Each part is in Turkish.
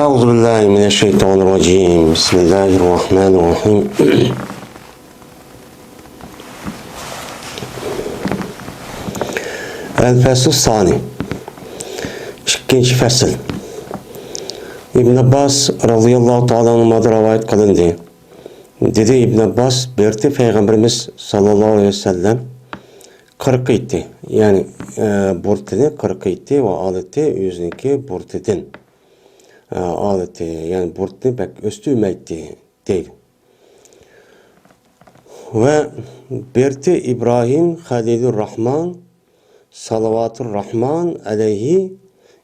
أعوذ بالله من الشيطان الرجيم بسم الله الرحمن الرحيم الفصل الثاني ikkinchi fasl İbn Abbas radıyallahu ta'ala anhuma rivayet kılındı. Dedi İbn Abbas berti Peygamberimiz sallallahu aleyhi ve sellem 40 etti. Yani burtini 40 etti ve aleti yüzünki burtidin. Aleti yani burtini pek östümeyti değil. Ve berti İbrahim Halilur Rahman Salavatur Rahman aleyhi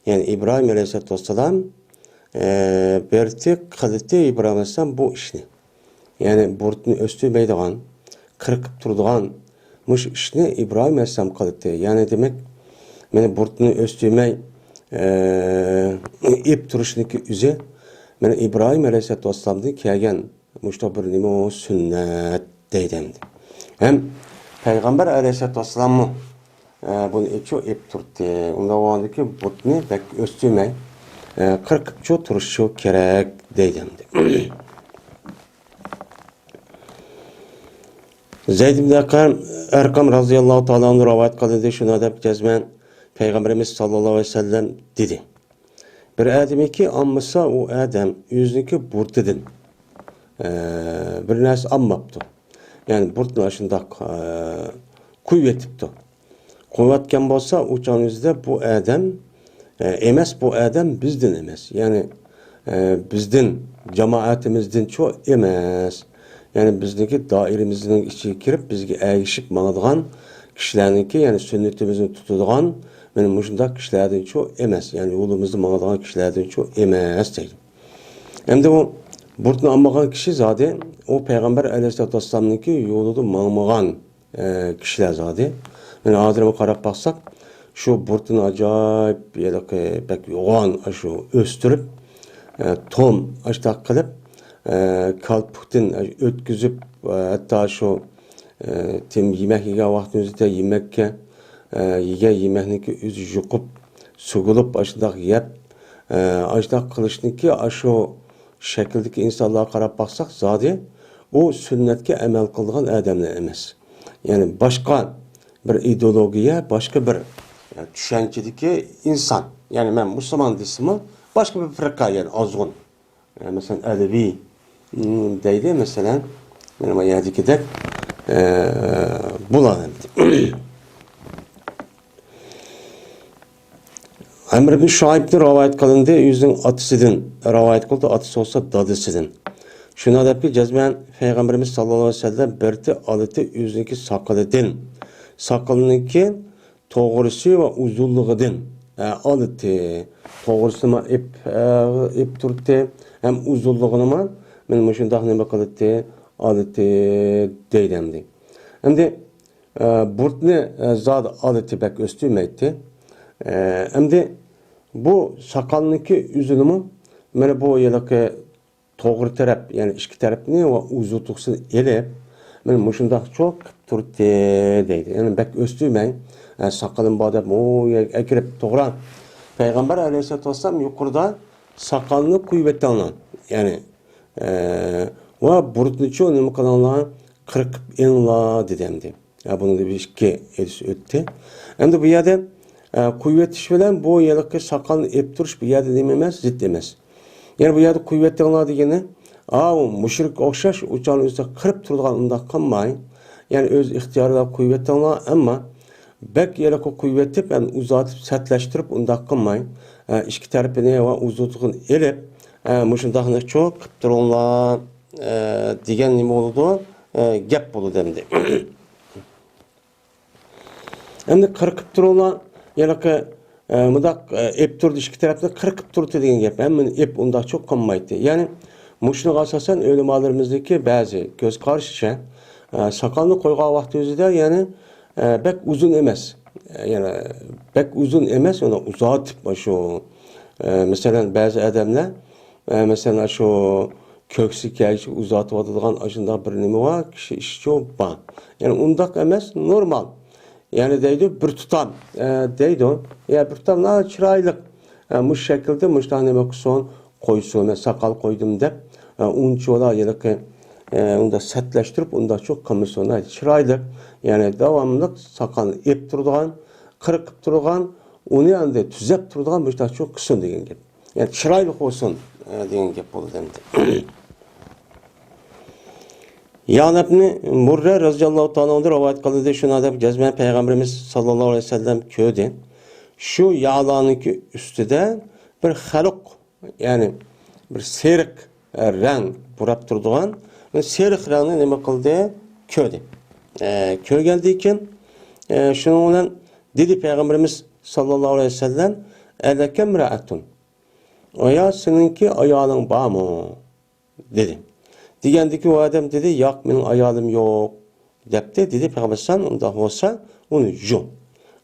yani İbrahim aleyhisselatü vesselam berti kılıtı İbrahim aleyhisselam bu işini. Yani burtini östümeydiğen, kırkıp durduğun muş işini İbrahim aleyhisselam kılıtı. Yani demek beni burtini östümey ip turuşundaki üze beni İbrahim aleyhisselatü vesselam'da kelgen muşta bir nime o sünnet deydemdi. Hem Peygamber aleyhisselatü vesselam'ı bunu içiyor ip turttu. Onda o andaki burtini pek östümey kırkıp turuşu gerek deydemdi. Zeyd ibn Erkam radıyallahu ta'ala anhu rivayet kılındı. Şuna da cezmen Peygamberimiz sallallahu aleyhi ve sellem dedi. Bir adem ki ammasa o adam yüzünki burtidin. Bir nas ammaptı. Yani burtun aşında kuvvetipti. Kuvvetken bolsa uçan yüzde bu adam emes bu adam bizden emes. Yani bizden cemaatimizden çok emes. Yani bizdeki dairimizin içine girip bizge erişip mağdıgan kişilerinki yani sünnetimizin tutulduğun benim muşundak kişilerden çok emes. Yani yolumuzu mağdıgan kişilerden çok emes değil. Hem de o burtunu anmağan kişi zaten o Peygamber aleyhisselatü vesselam'ınki yolunu mağmağan kişiler zaten. Yani adırıma karab baksak şu burtunu acayip pek yoğun şu östürüp tom açtak kılıp kalpuktin ötküzüp hatta şu yemek yiygen vaktimizde yemekke yemekniki üzü yukup sugulup aşıdak yep aşıdak kılışniki aşı şekildeki insanlığa karab baksak zaten o sünnetke emel kıldıgan adamlar emes. Yani başka bir ideolojiye, başka bir yani düşüncedeki insan. Yani ben Müslüman desimi başka bir fırka yani azgın. Yani mesela Alevi deydi mesela benim ayağdaki de bulalım. Amr ibn Şuayb'de rivayet kılındı. Yüzün atısıdın. Rivayet kıldı. Atısı olsa dadısıdın. Şuna da bir cezmen Peygamberimiz sallallahu aleyhi ve sellem berti alıtı yüzündeki sakalıdın. Sakalınınki doğrusu ve uzunluğudun. Alıtı. Doğrusu mu ip turttu. Hem uzunluğunu mu benim hoşumda ne bakalıtı alıtı deydemdi. Hem de burtunu zat alıtı pek östümeydi. Hem de bu sakalınınki üzülümü bana bu yılaki doğru taraf yani iki tarafını ve uzunluğunu elip benim hoşumda çok turttu deydi. Yani pek östümeyin. Sakalın badem o ekirip doğran. Peygamber aleyhisselatü vesselam yukarıda sakalını kuvvetle alan. Yani ve burutunu çoğu nemi kalanlar kırık enla dedemdi. Ya bunu da bir iki edisi öttü. Hem de bu yerde kuvvet iş bilen bu yılki sakalını eptiriş bir yerde dememez, zid demez. Yani bu yerde kuvvetli anla degeni müşrik okşaş uçağın üstüne kırıp durduğun unda kanmayın. Yani öz ihtiyarıyla kuvvetli anla ama bek yılki kuvveti ben uzatıp sertleştirip unda kanmayın. İki tarafını ve uzunluğunu elip müşindahını çok kıptırınla digen nime oldu gep bolu demdi. Hem de kırkıp durunla yılki mıdak ep turdu iki tarafında kırkıp durdu degen gep. Hem ep unda çok kanmaydı. Yani müşinlik asasen ölümalarımızdaki bazı göz karşıça sakalını koyga vakti özüde yani bek uzun emez. Yani bek uzun emez ona uzatıp şu mesela bazı adamlar mesela şu köksü kelçi uzatıp atılgan aşında bir nime var kişi işçi o ban. Yani undak emez normal. Yani deydi bir tutam deydi o. Ya bir tutam çıraylık. Bu şekilde müştahane son koysun, men sakal koydum dep, unçola yılıkı onda setleştirip onda çok komisyona çıraylık, yani devamlı sakalını ep turduğan, kırıkıp turduğan, onu yani tüzep turduğan bir çok kısın degen gep. Yani çıraylık olsun degen gep oldu demdi. Yani ibn Murre radıyallahu ta'ala ondan rivayet kılındı şuna da cezmen Peygamberimiz sallallahu aleyhi ve sellem köydü. Şu yağlanınki üstüde bir haluk, yani bir serik renk burap turduğan ve serik rengini nime kıldı? Köydü. Köy geldiyken şununla dedi Peygamberimiz sallallahu aleyhi ve sellem eleke mraatun. Aya seninki ayağın var mı? Dedi. Diyendeki o adam dedi, yak benim ayağım yok. Depte dedi Peygamber sen onda olsa onu jo.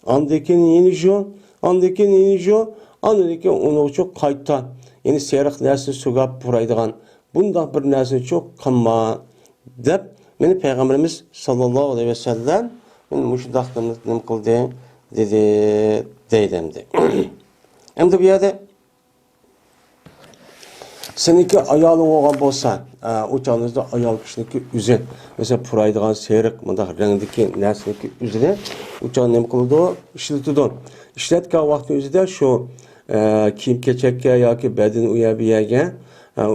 Andakini yeni jo, andakini yeni jo, andaki onu çok kayta. Yani seyrek nersin sugap buraydıgan. Bunda bir nersin çok kanma. Dep beni Peygamberimiz sallallahu aleyhi ve sellem benim müşdahtımız ne kıldı dedi deydemdi. Hem de bir yerde seninki ayağın olan bolsa, uçağınızda ayağın kişiniki üzün. Mesela puraydıgan seyrek, mında rengdeki nersiniki üzüne uçağın ne kıldı o? İşletidon. İşletken vakti üzüde şu kiyim keçekke ya ki bedeni uyabiyege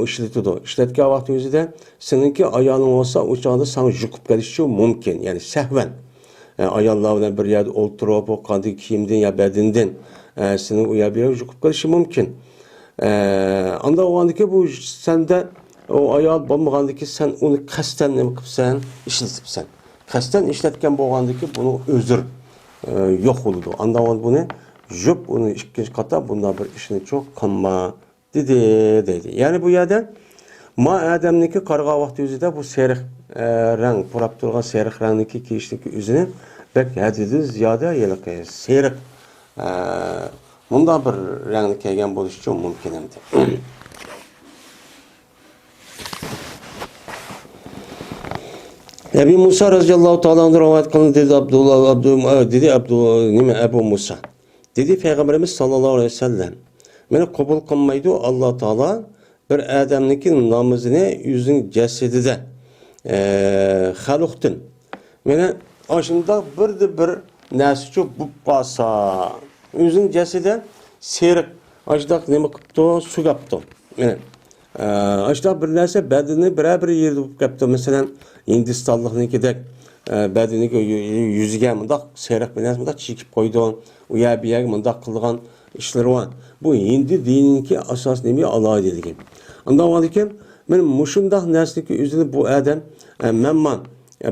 işletidon. İşletken vakti üzüde seninki ayağın olsa uçağında sana jukup gelişi mümkün. Yani sehven. Ayağlarla bir yerde oturup o kandı kiyimden ya bedenden senin uyabiyege jukup gelişi mümkün. Anda o andaki bu sende o ayal bulmagandaki sen onu kasten ne kıpsan işletipsen. Kasten işletken bu andaki bunu özür yok oldu. Anda o bunu jup onu ikinci kata bunda bir işini çok kanma dedi. Yani bu yerde ma adamniki karga vakti yüzüde bu seyrek renk purap turgan seyrek rengniki kişideki yüzünü bek hadidi ziyade yelik seyrek bunda bir rengli kelgen buluş için mümkün emdi. Ebu Musa radıyallahu ta'ala anhu rivayet kılın dedi Ebu Musa. Dedi Peygamberimiz sallallahu aleyhi ve sellem beni kabul kılmaydı Allah Teala bir adamniki namazını yüzün cesedide haluktun. Beni aşında bir nesi bu basa yüzün cesede seyrek açdak neme kıptı su kaptı. Yani açdak bir nese bedeni bir yerde kaptı. Mesela Hindistanlık'nınki de bedeni yüzüge mındak seyrek bir nese mındak çekip koydu. Uya bir yer mındak kılgan işleri var. Bu Hindi dininki asas nemi Allah'a dediğim. Ondan varken benim muşundak nesniki yüzünü bu adam memman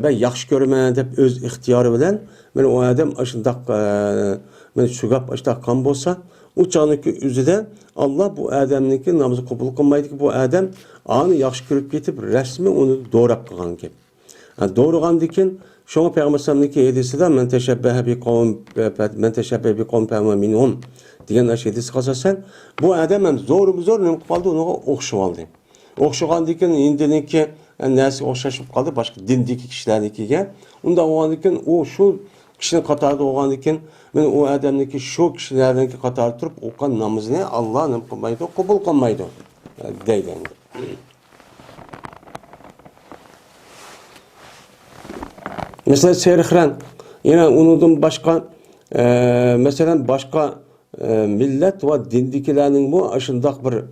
ben yaxşı görmeden dep öz ihtiyarı bilen men o adam aşındaq men sugap aşındaq kan bolsa uçağınki üzüde Allah bu adamniki namazı kabul kılmaydı ki bu adam anı yaxşı görüp getip resmi onu doğrap kılgan gep. Doğrugandikin şoňa Peygamber sallallahu hadisinde men teşebbehe bi kavm fe minhum diyen hadis kasasen bu adam hem zor ne kaldı ona okşup aldı. Okşugandikin indiniki nesi oxşaşıp kaldı başka dindeki kişilerdekiye. Onda o andikin o şu kişinin katarda o andikin men o adamdaki şu kişilerdeki katar turup okan namazını Allah'ın kılmaydı, kabul kılmaydı deyden. Mesela serihren yine unudum başka mesela başka millet ve dindikilerinin bu aşındak bir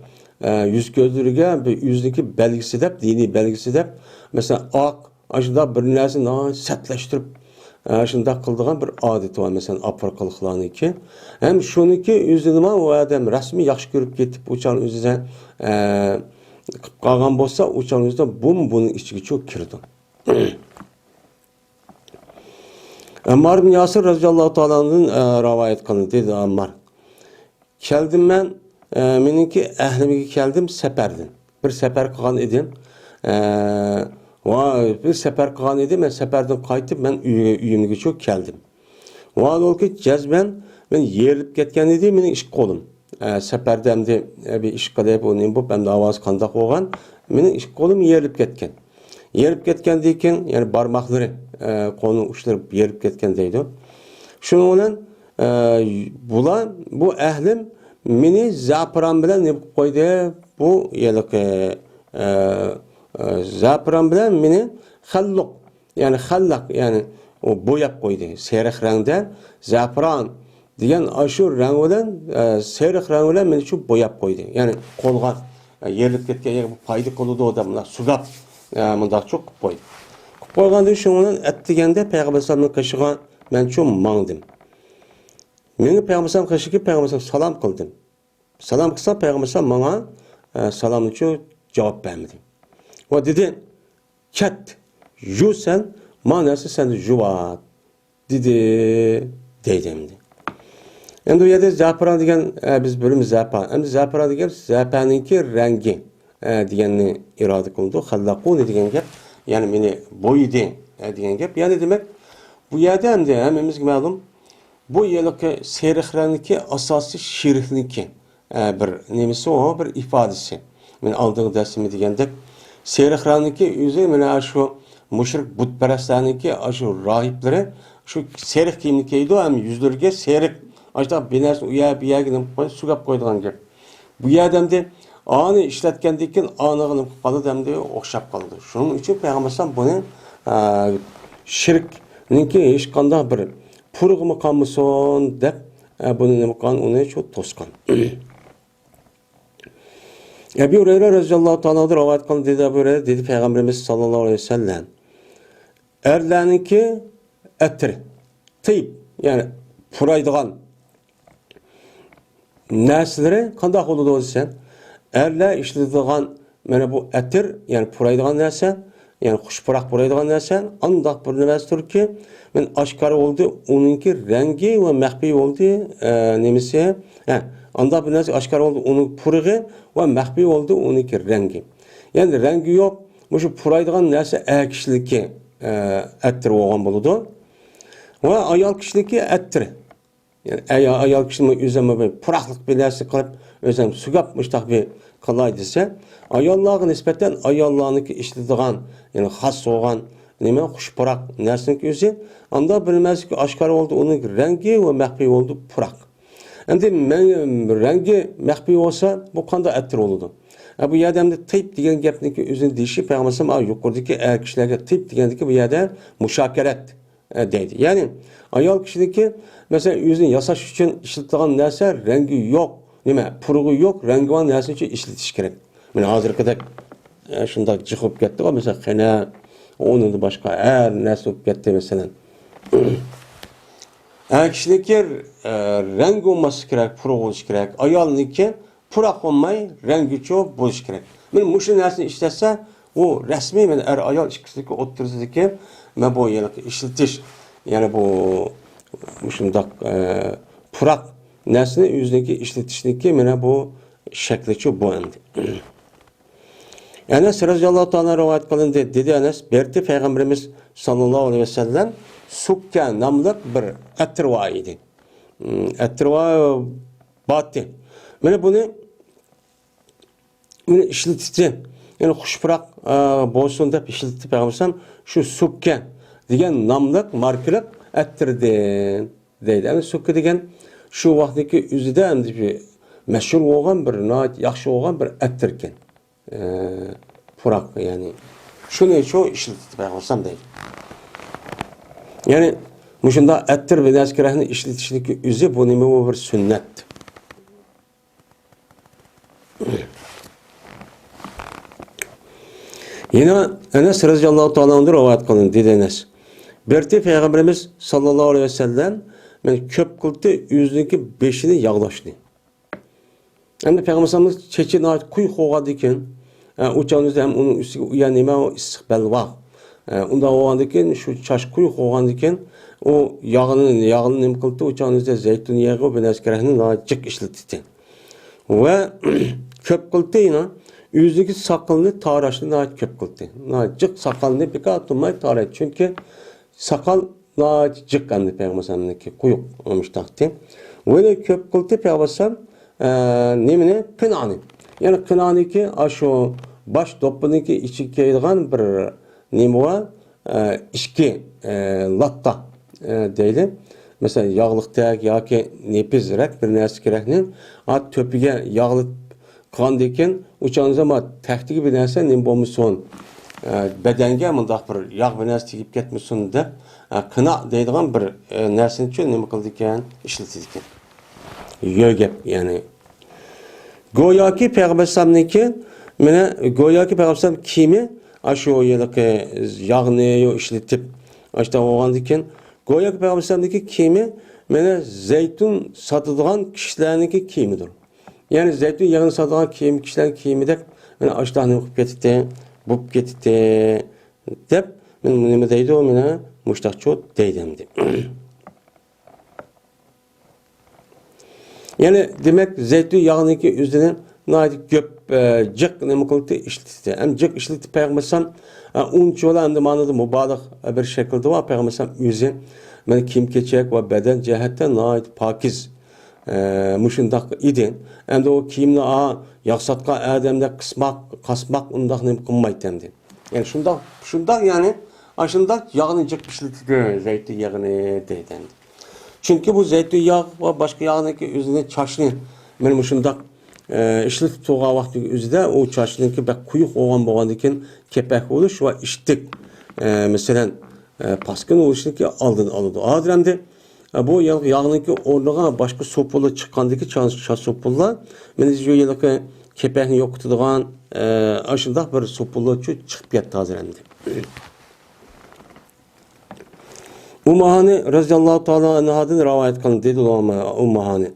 yüz gözlürüge bir yüzdeki belgisi dep, dini belgisi dep mesela ak aşında bir narsani sertleştirip aşında kıldığan bir adeti var mesela Afrikalıklarınki. Hem şununki yüzünü o adam resmi yaxşı görüp getip uçan yüzüne kalgan bolsa uçan yüzüne bunun içine çok kirdi. Ammar bin Yasir radıyallahu ta'ala'nın rivayet kılındı dedi Ammar. Keldim ben meninki ehlimge keldim seperdin. Bir sefer kılgan edim. Bir sefer kılgan edim. Ben seperden kaytıp ben uyumge çok keldim. Ol ki cezben ben yerilip ketken edim menin iş kolum. Seperdemde bir iş kadayıp olayım bu ben de avaz kandak olgan. Menin iş kolum yerilip ketken. Yerip ketken deyken yani barmakları konu uçları yerip ketken deydi. Şunu olan bu ehlim meni zaparan bilen ne koydu bu yılık zafiran bilen meni xalluq, yani xallaq, yani o boyap koydu. Serih rengden zafiran degan aşu rang bilen serih rang bilen meni şu boyap koydu. Yani kolga yerlik ketken bu paydı koludu odamlar sugap mundaq çok koydu. Koygandı şunun et degende Peygamber sallallahu kaşığa men şu mangdım. Meni Peygamber sallallahu kaşığı Peygamber salam kıldım. Salam kılsa Peygamber sallallahu bana salamını şu cevap vermedi. O dedi ket ju sen manası sen juvat dedi deydimdi. Endi bu yerda zafaran degan biz bölüm zafaran. Endi zafaran degan zafaninki rengi deganni iroda qildi. Xallaquni degan gap, ya'ni meni bo'yidi degan gap. Ya'ni demak, bu yerda endi hammamizga ma'lum, bu yilki serixraniki asosiy shirikniki bir nemisi o bir ifodasi. Men oldingi darsimda degandek, serixraniki o'zi mana shu mushrik butparastlarniki shu rohiblari shu serix kiyimni kiydi, ham yuzlariga serix Aşta binersin uya bir yer gidip sugap koyduğun gibi. Bu yerden de anı işletkendikken anı kılıp kalı demde okşap kaldı. Şunun için Peygamber bunu şirkninki hiç kanda bir purğumu kalmışsın dep bunu ne kan onu çok toskan. Ebu Hureyre radıyallahu ta'ala rivayet kıldı dedi Peygamberimiz sallallahu aleyhi ve sellem. Erlerninki ettir. Tıyıp yani puraydıgan narsaları qanday bo'ladi o'zi? Erlar ishlatadigan mana bu atir, ya'ni puraydigan narsa, ya'ni xushpuroq puraydigan narsa, undaq bir narsadirki, men oshkor bo'ldi, uninki rangi va maxfiy bo'ldi, nemisi, undaq bir narsa oshkor bo'ldi, uning purig'i va maxfiy bo'ldi, uninki rangi. Ya'ni rangi yo'q, shu puraydigan narsa kishniki atir bo'lgan bo'ladi. Va ayol kishniki atir. Yani ayol kishini o'zim bir puraqliq bilasi qilib o'zim sugapmıştaq bir qilay desa, ayollarga nisbatan ayollarniki ishladigan, ya'ni xos bo'lgan nima xushpuroq narsaniki o'zi, unda bilmaski oshkor bo'ldi, uning rangi va maxfiy bo'ldi puroq. Endi rangi maxfiy bo'lsa, bu qanday atir bo'ladi? Bu yerda ham tip degan gapniki o'zini deyishi Payg'ambar yuqoridagi kishilarga tip degandiki bu yerda mushakarat deydi. Yani ayol kishiniki mesela yüzünü yasaş için işletilen narsa rengi yok, nima purug'i yok, rengi var narsa için işletiş gerek. Men hozir kadar shunday chiqib ketdi, mesela qana, onun başka her narsa olib ketdi mesela. Kishiniki rengi olması gerek, purug' bo'lishi gerek. Ayolniki puroq olmay, rengi cho'p bo'lishi gerek. Men mushu narsani ishlatsa, u rasmiy men ayol ikkisidagi o'ttirsidagi men bu ishlatish, ya'ni bu şundak purak nesne yüzdeki işletişindeki mene bu şekliçi bu endi. Enes radıyallahu ta'ala rivayet kılındı dedi Enes, berti Peygamberimiz sallallahu aleyhi ve sellem sukka namlık bir etrva idi. Etrva battı. Mene bunu işletici, yani kuşpurak bolsun dep işletti Peygamberimiz şu sukka degan namlık markalık ettirdin deydi. Yani sukka degan şu vaqtdagi o'zida ham bir mashhur bo'lgan bir yaxshi bo'lgan bir ettirken. Puroq yani shuni shu ishlatib qo'ysam deydi. Yani mushunda ettir ve naskerahni ishlatishlik o'zi bu nima bir sunnat. Yine Enes radıyallahu ta'ala'nın rivayet kılın dedi Enes. Berti Peygamberimiz sallallahu aleyhi ve sellem men köp kıldı yüzündeki beşini yağlaştı. Hem de Peygamberimiz çeçin ait kuy koğadı iken uçağınızda hem onun üstüne uyan nime o istikbal var. Onda o iken şu çaş kuy koğadı iken o yağını nem kıldı uçağınızda zeytin yağı ve neskerahını cık işletti. Ve köp kıldı yine yüzündeki sakalını taraşını köp kıldı. Cık sakalını bir katılmayı tarayı. Çünkü sakal cık andı Peygamber'deki kuyuk olmuş taktı. Böyle köp kıldı Peygamber nemine kınanı. Yani kınanı ki aşo baş topunu ki içi kaydıgan bir neme işki latta deydi. Mesela yağlık tek ya ki nepizrek bir nersi gerekli. At töpüge yağlı qilgandan o'shan zaman taxtiga bir narsa nima bo'lmasin, badanga mundaq bir yog' bir narsa tegib ketmasin deb qina deydigan bir narsani uchun nima qildi ekan, ishlatdi ekan. Yo'q gap, ya'ni go'yoki payg'ambar alayhisalomniki mana go'yoki payg'ambar alayhisalom kiyimi shu yilqi yog'ni ishlatib ashta bo'lgandan keyin go'yoki payg'ambar alayhisalomniki kiyimi mana zaytun sotadigan kishilarniki kiyimidir. Yani zeytin yağını satılan kişilerin kiyimidek mana ashtaxni qilib ketdi, bo'lib ketdi deb nima deydi u mana mushtaqcho deydi. Yani demek zeytin yağıniki üzerine naydi köp jiq nima qildi ishlatdi. Ham jiq ishlatdi payg'ambar uncholar endi ma'noda mubolig bir shaklda va payg'ambar o'zi mana kiyim-kechak va badan jihatdan naydi pokiz muşundaq idi. Endi o kiyimni yaqsatqa adamda qasmaq undaq nima qilmaydi endi. Yani şundaq yani aşındaq yağını jiq ishlatdi, zeytin yağını deydi endi. Çünkü bu zeytin yağı ve başka yağınki üzerine çaşını men muşundaq ishlatib turgan vaqt o'zida o çaşniki bak quyuq bo'lgan ekan kepak bo'lish va ishtik masalan paskin bo'lishni oldin oladi. Hozir endi bu yağınki o'rniga boshqa sopullar chiqqandiki sopullar men shu yilki kepakni yo'qotadigan ashundaq bir sopullar chiqib ketdi hozir endi. Ummahani radhiyallohu ta'ala anhadan rivoyat qilindi dedi Ummahani.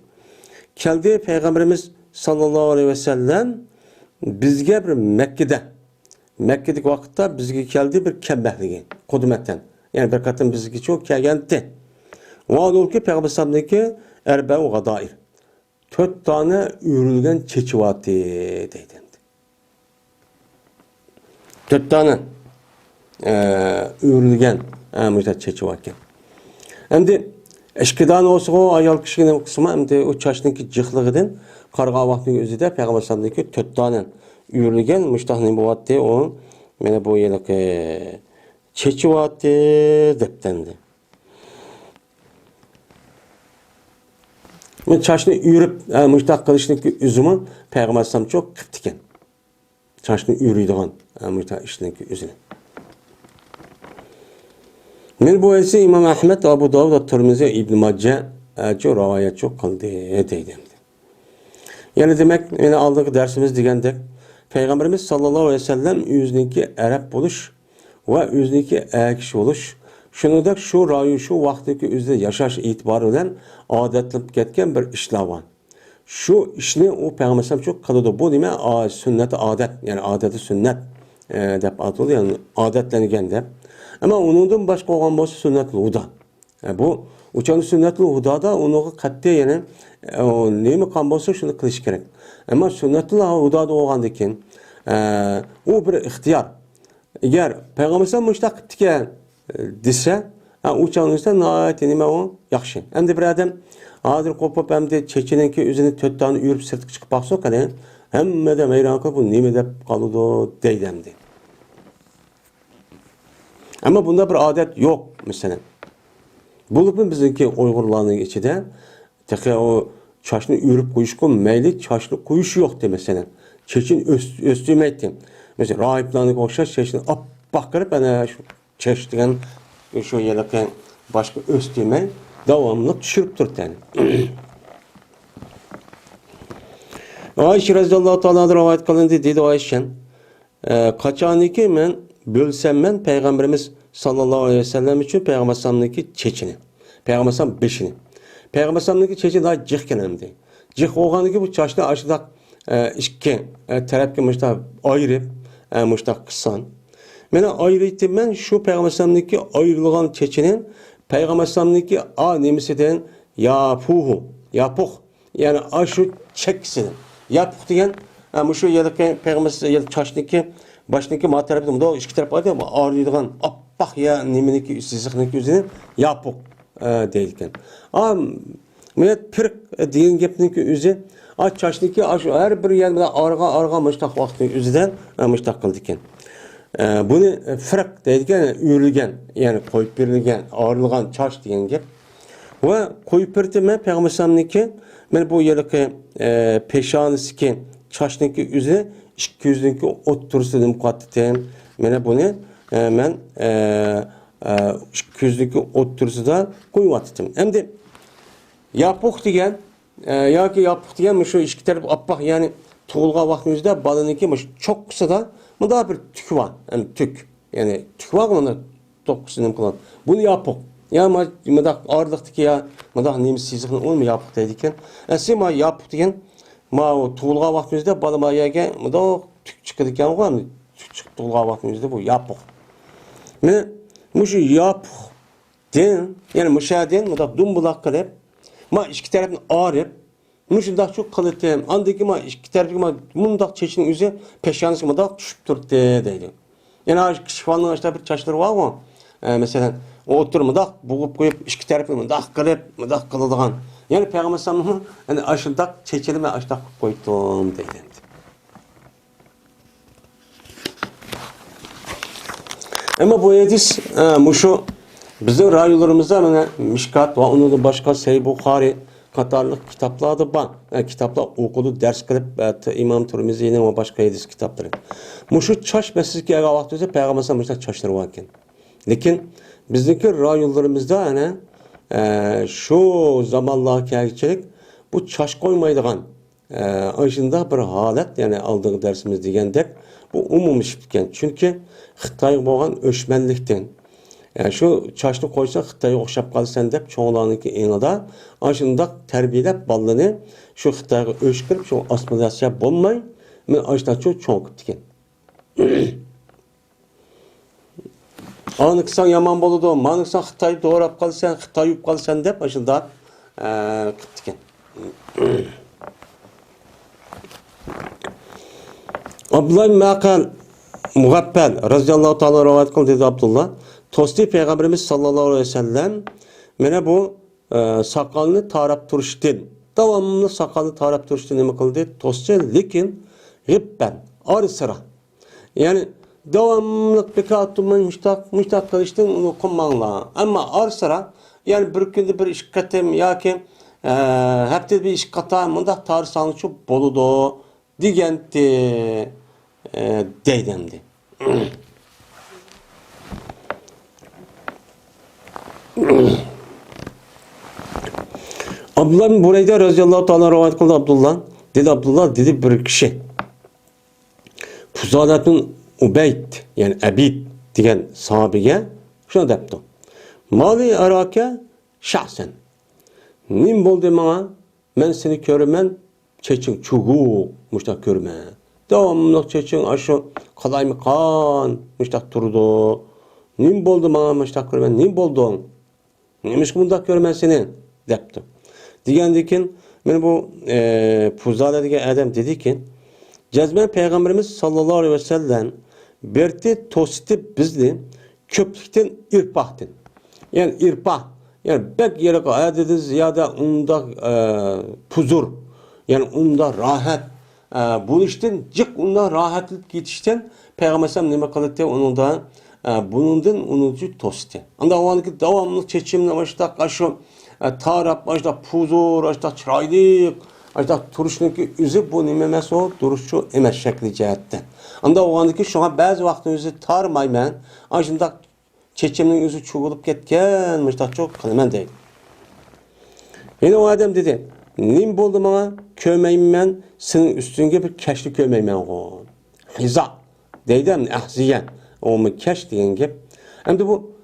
Keldi Peygamberimiz sallallahu aleyhi ve sellem bizge bir Mekke'deki vakitte bizge geldi bir kembehligi, kudumetten. Yani bir katın bizge çok geldi. O ol ki Peygamber sallallahu erbe'u gadair. 4 tane ürülgen çeçivatı deydi. 4 tane ürülgen çeçivatı. Hem de eşkidan olsa o ayal kişinin kısmı hem de o çaşındaki cıhlıgıdan qarğa vaxtının özüdə Peyğəmbər sallallahu 4 tane ürülgen müştahni buvatdı o mene bu yılıq çeçivatı deptendi. Men çaşını ürüp müştah qilishni üzümü Peyğəmbər sallallahu çok qıptiken. Çaşını ürüydigan müştah işini özünü. Men bu ise İmam Ahmed, Abu Davud, Tirmizi, İbn Majah çok rivayet çok qildi deydi. Yani demek yine aldığı dersimiz degende Peygamberimiz sallallahu aleyhi ve sellem yüzniki Arap buluş ve yüzniki kişi oluş. Şunu da şu rayu şu vaktiki üzde yaşaş itibarı ile adetlenip ketken bir işler var. Şu işini o Peygamber çok kalıdı. Bu değil mi? Sünnet adet yani adeti sünnet dep adı yani adetlengen de. Ama onun başka olan bu sünnetli huda. Bu uçan sünnetli hudada onu katte yani neymi kan bolsa şunu kılış gerek. Ama sünnetli hudada olgandakin o bir ihtiyar. Eğer Peygamber müştaq etken dese uçanızda nayet nime o yaxşı. Hem de bir adam hazır kopup hem de çeçenenki üzerine 4 tane yürüp sırtık çıkıp baksa kadar hem de meyran kılıp bu nime de kalıdı deydemdi. Ama bunda bir adet yok mesela. Bulup bizimki Uygurlarının içinde tekrar o çaşını ürüp koyuşku meyli çaşlı koyuşu yok de mesela. Çeçin östüğüme ettim. Mesela rahiplarını koşar çeçini bakırıp bana şu çeştiğen şu yelken başka östüğüme devamlı düşürüp durdu yani. Ayşe radhiyallahu ta'ala rivayet kılındı dedi Ayşen. Kaçaniki men bölsem men Peygamberimiz sallallahu aleyhi ve sellem için Peygamber sallallahu çeçini. Peygamber sallallahu beşini. Peygamber sallallahu çeçini daha cıhken emdi. Cıh oğanı bu çaşlı aşıdak işki tarafki müştah ayrı müştah kısan. Mene ayrıydı ben şu Peygamber sallallahu ayrılığın çeçinin Peygamber sallallahu a nemisinden yapuhu yapuh yani aşı çeksin. Yapuh diyen şu yelken Peygamber sallallahu çaşlıki başındaki ma tarafı da iki taraf var ya ağrıydıgan appak ya neminiki sizlikniki üzerine yapık değilken. Millet pırk diyen gepniki üzerine çaşındaki her bir yerinde arga müştak vakti üzerinden müştak kıldıkken. Bunu fırk değilken ürülgen yani koyup verilgen ağrılgan çaş diyen gep. Ve koyup verilgen Peygamber sallallahu ben bu yerdeki peşanisi ki çaşniki üzü 200'deki otursun kattem. Mene bunu men 200'deki otursuda koyuvattım. Hem de yapıq degen yoki yapıq degen şu ikki taraf appak yani tug'ilgan vaqtimizda balaniki çok kısa da bunda bir tük var. Yani tük. Yani tük var mı? Dokusunum kılan. Bunu yapıq. Ya mıdak ağırlıktaki ya mıdak neyimiz sizliğin olmuyor yapıq dedikken. Sen ma yapıq degen ma o tug'ilgan vaqtimizda balama yerge mıdak tük çıkıdikken var mı? Tük çıkıp tug'ilgan vaqtimizda bu yapıq. Mene muşu yapıq den yani muşaden mıdak dumbulak kılıp ma ikki tarafını ağrıp muşundak çok kılıtım. Andaki ma ikki tarafı ma mundak çeşinin üzü peşanısı mıdak düşüp durdu deydi. Yani şifanlığın açta bir çaşları var mı? Mesela o otur mıdak buğup koyup ikki tarafını mıdak kılıp mıdak kılıdığan. Yani Peygamber sallallahu yani aşındak çeçeli ve açtak koydum deydi. Ama bu hadis muşu bizim rayularımızda mana Mishkat ve onun başka Sahih Bukhari katarlık kitaplarda var. Yani kitaplar okudu, ders kılıp İmam Tirmizi'nin ve başka hadis kitapları. Muşu çaş meselesi vaxtında Peygamber sallallahu çaşları varken. Lakin bizdeki rayularımızda yani şu zamanlar gerçek bu çaş koymaydıgan aşında bir halet yani aldığı dersimiz degendek bu umumlaşıpken. Çünkü Xitay boğan öşmenlikten yani şu çaşını koysa Xitay'a oxşap kalsan dep çoğularınki enada aşındak terbiyelep balını şu Xitay'a öşkirip şu asimilasyon bulmay men aşıda çok çoğukup diken. Anıksan yaman boludu, manıksan Xitay'ı doğrap kalsan, Xitay yup kalsan dep aşında kıp diken. Abdullah bin Maqal Mugappel radıyallahu ta'ala rivayet kıldı dedi Abdullah. Tosti Peygamberimiz sallallahu aleyhi ve sellem mene bu sakalını tarap turuştun. Devamlı sakalını tarap turuştun neme kıldı? Tosti lekin gibben arı sıra. Yani devamlı pekatımın müştak kılıştın onu kummanla. Ama arı sıra yani bir günde bir iş katem ya ki hepte bir iş kata mındak tarih sanı çok boludu digenti deydemdi. Abdullah bin Bureyde radıyallahu ta'ala rivayet kıldı Abdullah. Dedi Abdullah dedi bir kişi. Fuzalatun Ubeyd yani Abid diyen sahabeye şuna depti. Mali arake şahsen. Nim boldu bana men seni körümen çeçin çuğu muştak körüme. Devamlı çeçin aşı kalay mı kan muştak turdu. Nim boldu bana muştak körümen nim boldun. Neymiş bunda körümen seni depti. Digendikin men bu Fuzala degen adam dedi ki Cezmen Peygamberimiz sallallahu aleyhi ve sellem berti tositi bizli köplükten irpahtin. Yani irpah yani bek yere adedi ziyade onda puzur yani onda rahat bu işten cık onda rahatlık yetişten Peygamber sallallahu aleyhi ve sellem nime kalıttı onun da bunundan unucu tosti. Anda o anki devamlı çeçimle başta kaşı tarap başta puzur başta çıraylık başta turuşnaki üzü bu nimemes o duruşçu emes şekli cihette. Anda o anki şu an bazı vakti üzü tarmayman aşında çeçiminin üzü çuğulup ketken başta çok kılımen değil. Yine o adam dedi nim boldu bana kömeyim ben senin üstünge bir keşli kömeyim ben o. Hiza deydem ahziyen o mu keş diyen gep. Hem de bu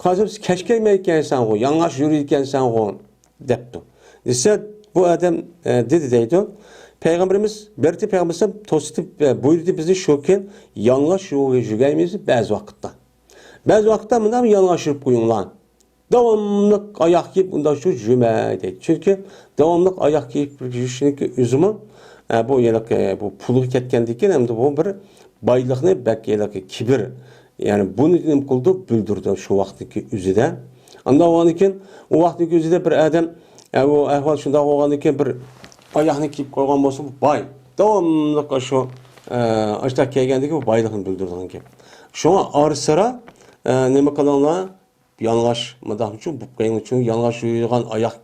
Kazım keşkeymeyken sen o, yanlış yürürken sen o depti. İşte bu adam dedi deydi. Peygamberimiz, berti Peygamberimiz tositip buyurdu bizi şoken yanlış yürüyeceğimizi bazı vakitte. Bazı vakitte bundan yanlış yürüp koyun lan. Devamlı ayak giyip bundan şu cüme deydi. Çünkü devamlı ayak giyip yürüyüşünki üzümü bu yelek bu pulu ketkendiki hem de bu bir baylıqını belki kibir. Yani bunu dedim kıldı, büldürdü şu vaktiki üzüde. Anda o anıken, o vaktiki üzüde bir adam, yani o ehval şunda o anıken bir ayağını kiyip koygan olsa bu bay. Devamlı şu açta kelgendeki bu baylıqını büldürdü anıken. Şu an arı sıra neme kalanlar yanlış mıdahım için, bu kayın için yanlış yürüyen ayak,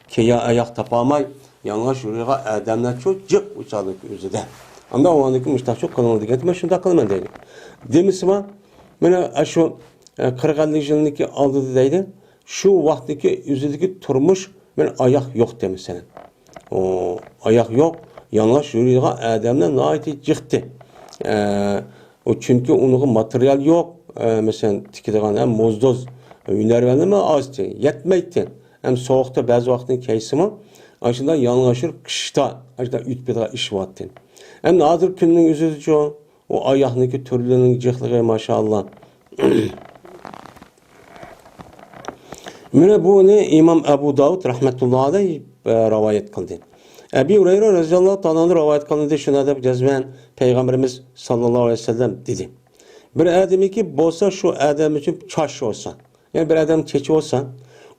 keya ayak tapamay, yanlış yürüyen adamlar çok cık uçalık üzüde. Anda o andaki müştahçı kılınır diye. Ben şunu da kılman deydi. Demisi var. Bana şu 40-50 yılındaki aldı deydi. Şu vaktiki yüzündeki turmuş ben ayak yok demiş senin. O ayak yok. Yanlış yürüyen adamdan naiti çıktı. O çünkü onun materyal yok. Mesela tikilgan hem mozdoz hünervendi mi azdı. Yetmeydi. Hem soğukta bazı vaktin keysimi aşında yanlaşır kışta aşında ütbeda iş vattın. Hem nadir günün üzücü o ayağındaki türlünün cıhlığı maşallah. Mene bu ne İmam Ebu Davud rahmetullahi aleyh rivayet kıldı. Ebu Hureyre radıyallahu ta'ala rivayet kıldı. Şuna da cezmen Peygamberimiz sallallahu aleyhi ve sellem dedi. Bir adam ki bolsa şu adam için çaş olsa. Yani bir adam keçi olsa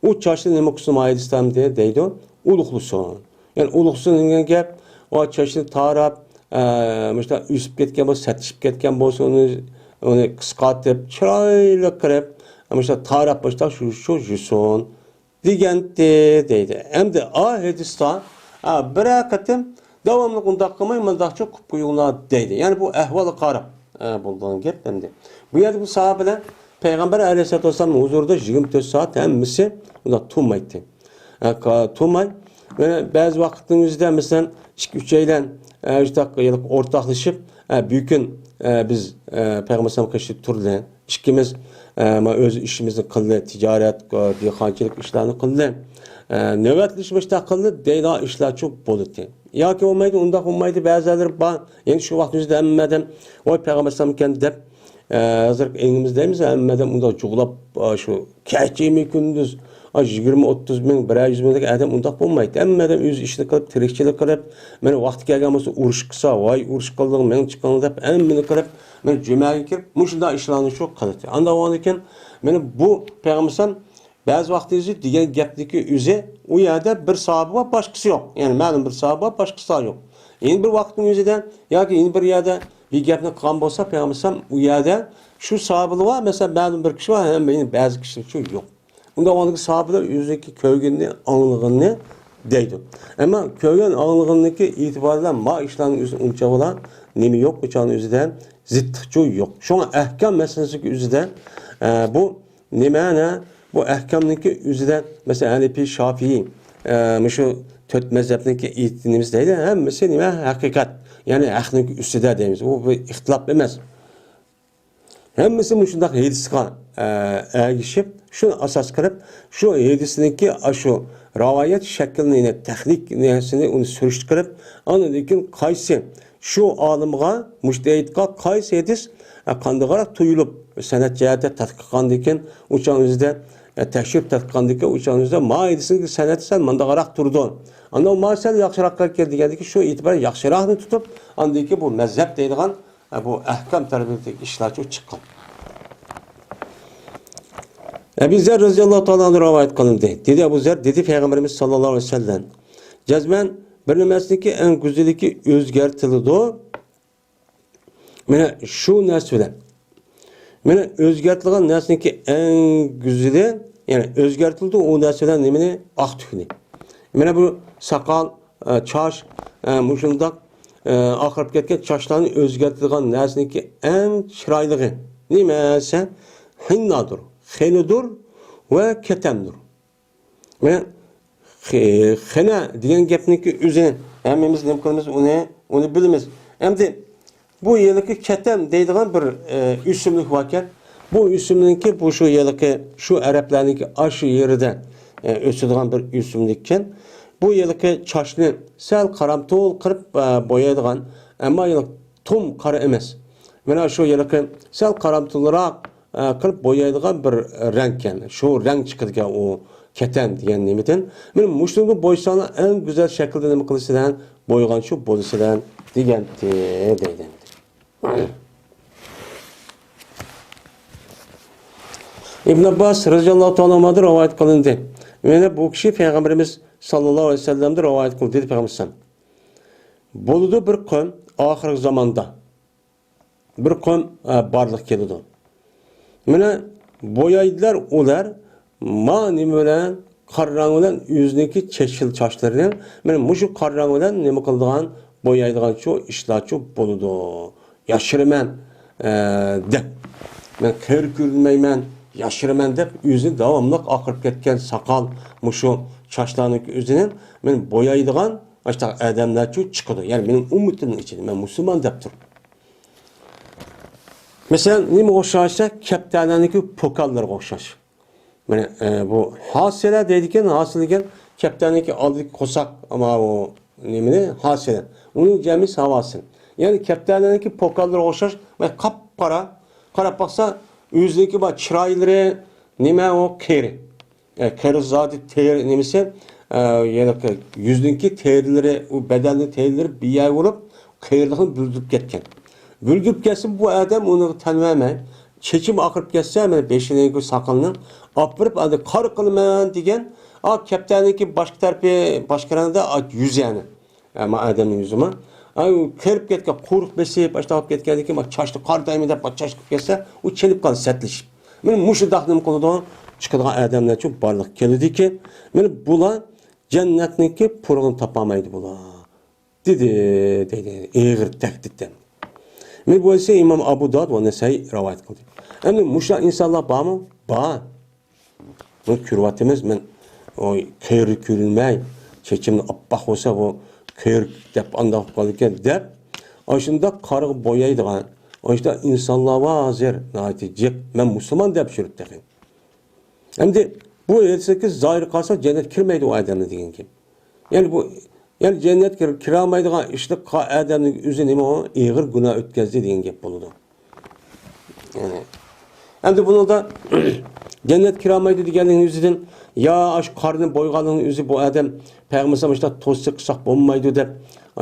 o çaşlı ne kusum ayet İslam diye deydi o. Uluqlusun. Yani uluqlusun degan gap o çaşını tarap işte üsüp ketken bolsa, satışıp ketken bolsa onu qisqartib, chiroyli qilib işte taraf başta şu juson degende deydi. Hem de hadisda bir qatim davamlı undaq qilmay mındaqcha qilib qo'yinglar deydi. Yani bu ahvoli qarab bo'lgan gap endi. Bu yerda bu sahabeler Peygamber Aleyhisselatü Vesselam'ın huzurida 24 saat hemmisi unda turmaydi. Turmay ve bazı vakitimizde mesela 2-3 aydan işte ortaklaşıp büyükün biz Peygamber Aleyhisselam kaçtı turdu. İkimiz öz işimizni qildi, ticaret, dehqonchilik ishlarini qildi. Navbatlaşmışda qildi, deyda ishlar çok bo'ldi. Yoki bo'lmaydi, unda bo'lmaydi, ba'zilar bor. Endi shu vaqtimizda hammadan voy Peygamber sallam ekan deb hozir engimizdaymiz, hammadan unda juglab shu kechimi kunduz 20-30 ming, 100 minglik adam undaq bo'lmaydi. Hammadan o'z ishini qilib, tirikchilik qilib, mana vaqti kelgan bo'lsa urush qilsa, voy urush qildim, men chiqqan deb hammani qilib, men jumaga kirib, mushunda ishlarni shu qildi. Anda ekan, meni bu Peygamber sallam bazı vaxtınızı degan gapniki o'zi u yerda bir sahibi var, başkası yok. Yani ma'lum bir sahibi var, başkası yok. Endi bir vaqtning o'zida yoki endi bir yerda bir gapni qilgan bo'lsa, Peygamber u yerda shu sahibi var, mesela ma'lum bir kishi var, ham ba'zi kishi shu yo'q. Unda ondaki sahibilar o'zidagi ko'rganni, anglag'anni deydi. Ama ko'rgan anglag'anniki e'tibordan ma ishlarning o'zi uncha bo'lar, nima yo'q, o'chaning o'zida ziddiqchi yo'q. Shunga ahkam masalasiga o'zida bu nimani bu ahkamniki üzerinde mesela Hanefi, Şafii, şu dört mezhepniki eğitimimiz değil, hem mesela hakikat, yani ahlınki üstüde deyimiz, bu bir ihtilaf demez. Hem mesela şundak hadisine erişip, şunu asas kırıp, şu hadisiniki şu rivayet şeklini, tehlik niyesini onu sürüştürüp, anladığın kaysi, şu alımga, müştehidga kaysi hadis, kandıgarak tuyulup, senet cihete tatkikandikin, uçan üzerinde, təşrif tətqiqandakı uçağınızda maidisini sənəti sən mandaqaraq durdu. Anda o maisəl yaxşıraqqa geldi. Yani ki şu itibarı yaxşıraqını tutup andaki bu məzhəb deyilğən bu əhkam tərbiyyətdəki işlər çox çıxqan. Ebu Zer radıyallahu ta'ala rivayet kılındı. Dedi Ebu Zer, dedi Peygamberimiz sallallahu aleyhi ve sellem. Cezmen bir nümezdeki en güzeliki özgertildi o. Mene şu nesveden. Mene özgertilgan nesneki en güzeli, yani özgertildi o nesneden nemini ak tükünü. Mene bu sakal, çaş, muşundak, akırıp ketken çaşlarını özgertilgan nesneki en çıraylığı. Nemese hinnadır, xenidur ve ketemdur. Mene xena diyen gepneki üzerine hemimiz ne kılımız onu biliriz. Hem de bu yılki ketem deydiğin bir üsümlük varken, bu üsümlüğünki bu şu yılki, şu Araplarınki aşı yeriden ösüdüğün bir üsümlükken, bu yılki çaşını sel karamtol kırıp boyadığın, ama yılki tum kara emez. Bana şu yılki sel karamtolarak kırıp boyadığın bir renkken, şu renk çıkıdığın o ketem diyen nimeten, benim muşluğunu boysana en güzel şekilde ne kılısıdan, boygan şu bolusıdan diyen deyden. İbn Abbas radıyallahu ta'ala rivayet kılındı. Ve bu kişi Peygamberimiz sallallahu aleyhi ve sellem'de rivayet kılındı dedi Peygamberimiz. Boludu bir kavm ahir zamanda bir kavm barlık geldi. Mene boyaydılar olar mani bilen qarrang bilen yüzündeki çeşil çaşlarını mene muşu qarrang bilen nima qildigan boyaydigan şu işler çok boludu. Yaşırımen dep. Ben kör gülmeymen, yaşırımen dep yüzü davamlıq akırıp ketken sakal muşu çaşlarının yüzünün men boyaydigan işte adamlar çok çıkıdı. Yani benim umutumun içinde ben Müslüman dep dur. Mesela nime oxşaysa keptananiki pokallar oxşaş. Yani bu hasile dedikken hasiligen keptananiki aldık kosak ama o nimini hasile. Onun cemiz havasın. Yani keptananiki pokallar oxşaş ve kapkara karap baksa yüzdeki bak çırayları nime o keri. Keri zaten ter nimisi yani yüzdeki terleri o bedenli terleri bir yer vurup kerilikini büldürüp ketken. Bülgüp gelsin bu adam onu tanımamay. Çekim akırıp gelse hemen beşineki sakalını apırıp adı kar kılman degen a kaptaniki başka tarafı başkalarında yüz yani. Ama adamın yüzüme. Ay kerip ketken kuruk besip başlayıp ketkendeki bak çaşlı kar daiminde bak çaşlık gelse o çelip kaldı sertleşip. Benim muşu dağdım konuda çıkıdan adamlar çok barlık geldi ki benim bula cennetniki purğun tapamaydı bula. Dedi. Eğir tehditten. Men bu ise İmam Abu Davud ve Nesai rivayet kıldı. Hem muşa insanlar bağ mı? Bağ. Bu kürvatımız men o kıyır kürülmey çekimli abbaq olsa o kıyır dep andaq kalırken dep aşında karı boyaydıgan aşında insanlar vazir natijik men Müslüman dep şürüp dekin. Hem de bu etseki zahir kalsa cennet kirmeydi o adamı degen ki. Yani cennet kiramaydigan işte adamın üzerine o ağır günah ötkazdı degan gap boludu. Yani hem de bunu da cennet kiramaydı deganning yüzüden ya aş karnı boyganning yüzü bu adam Peygamber işte to'siq qilsak bo'lmaydi deb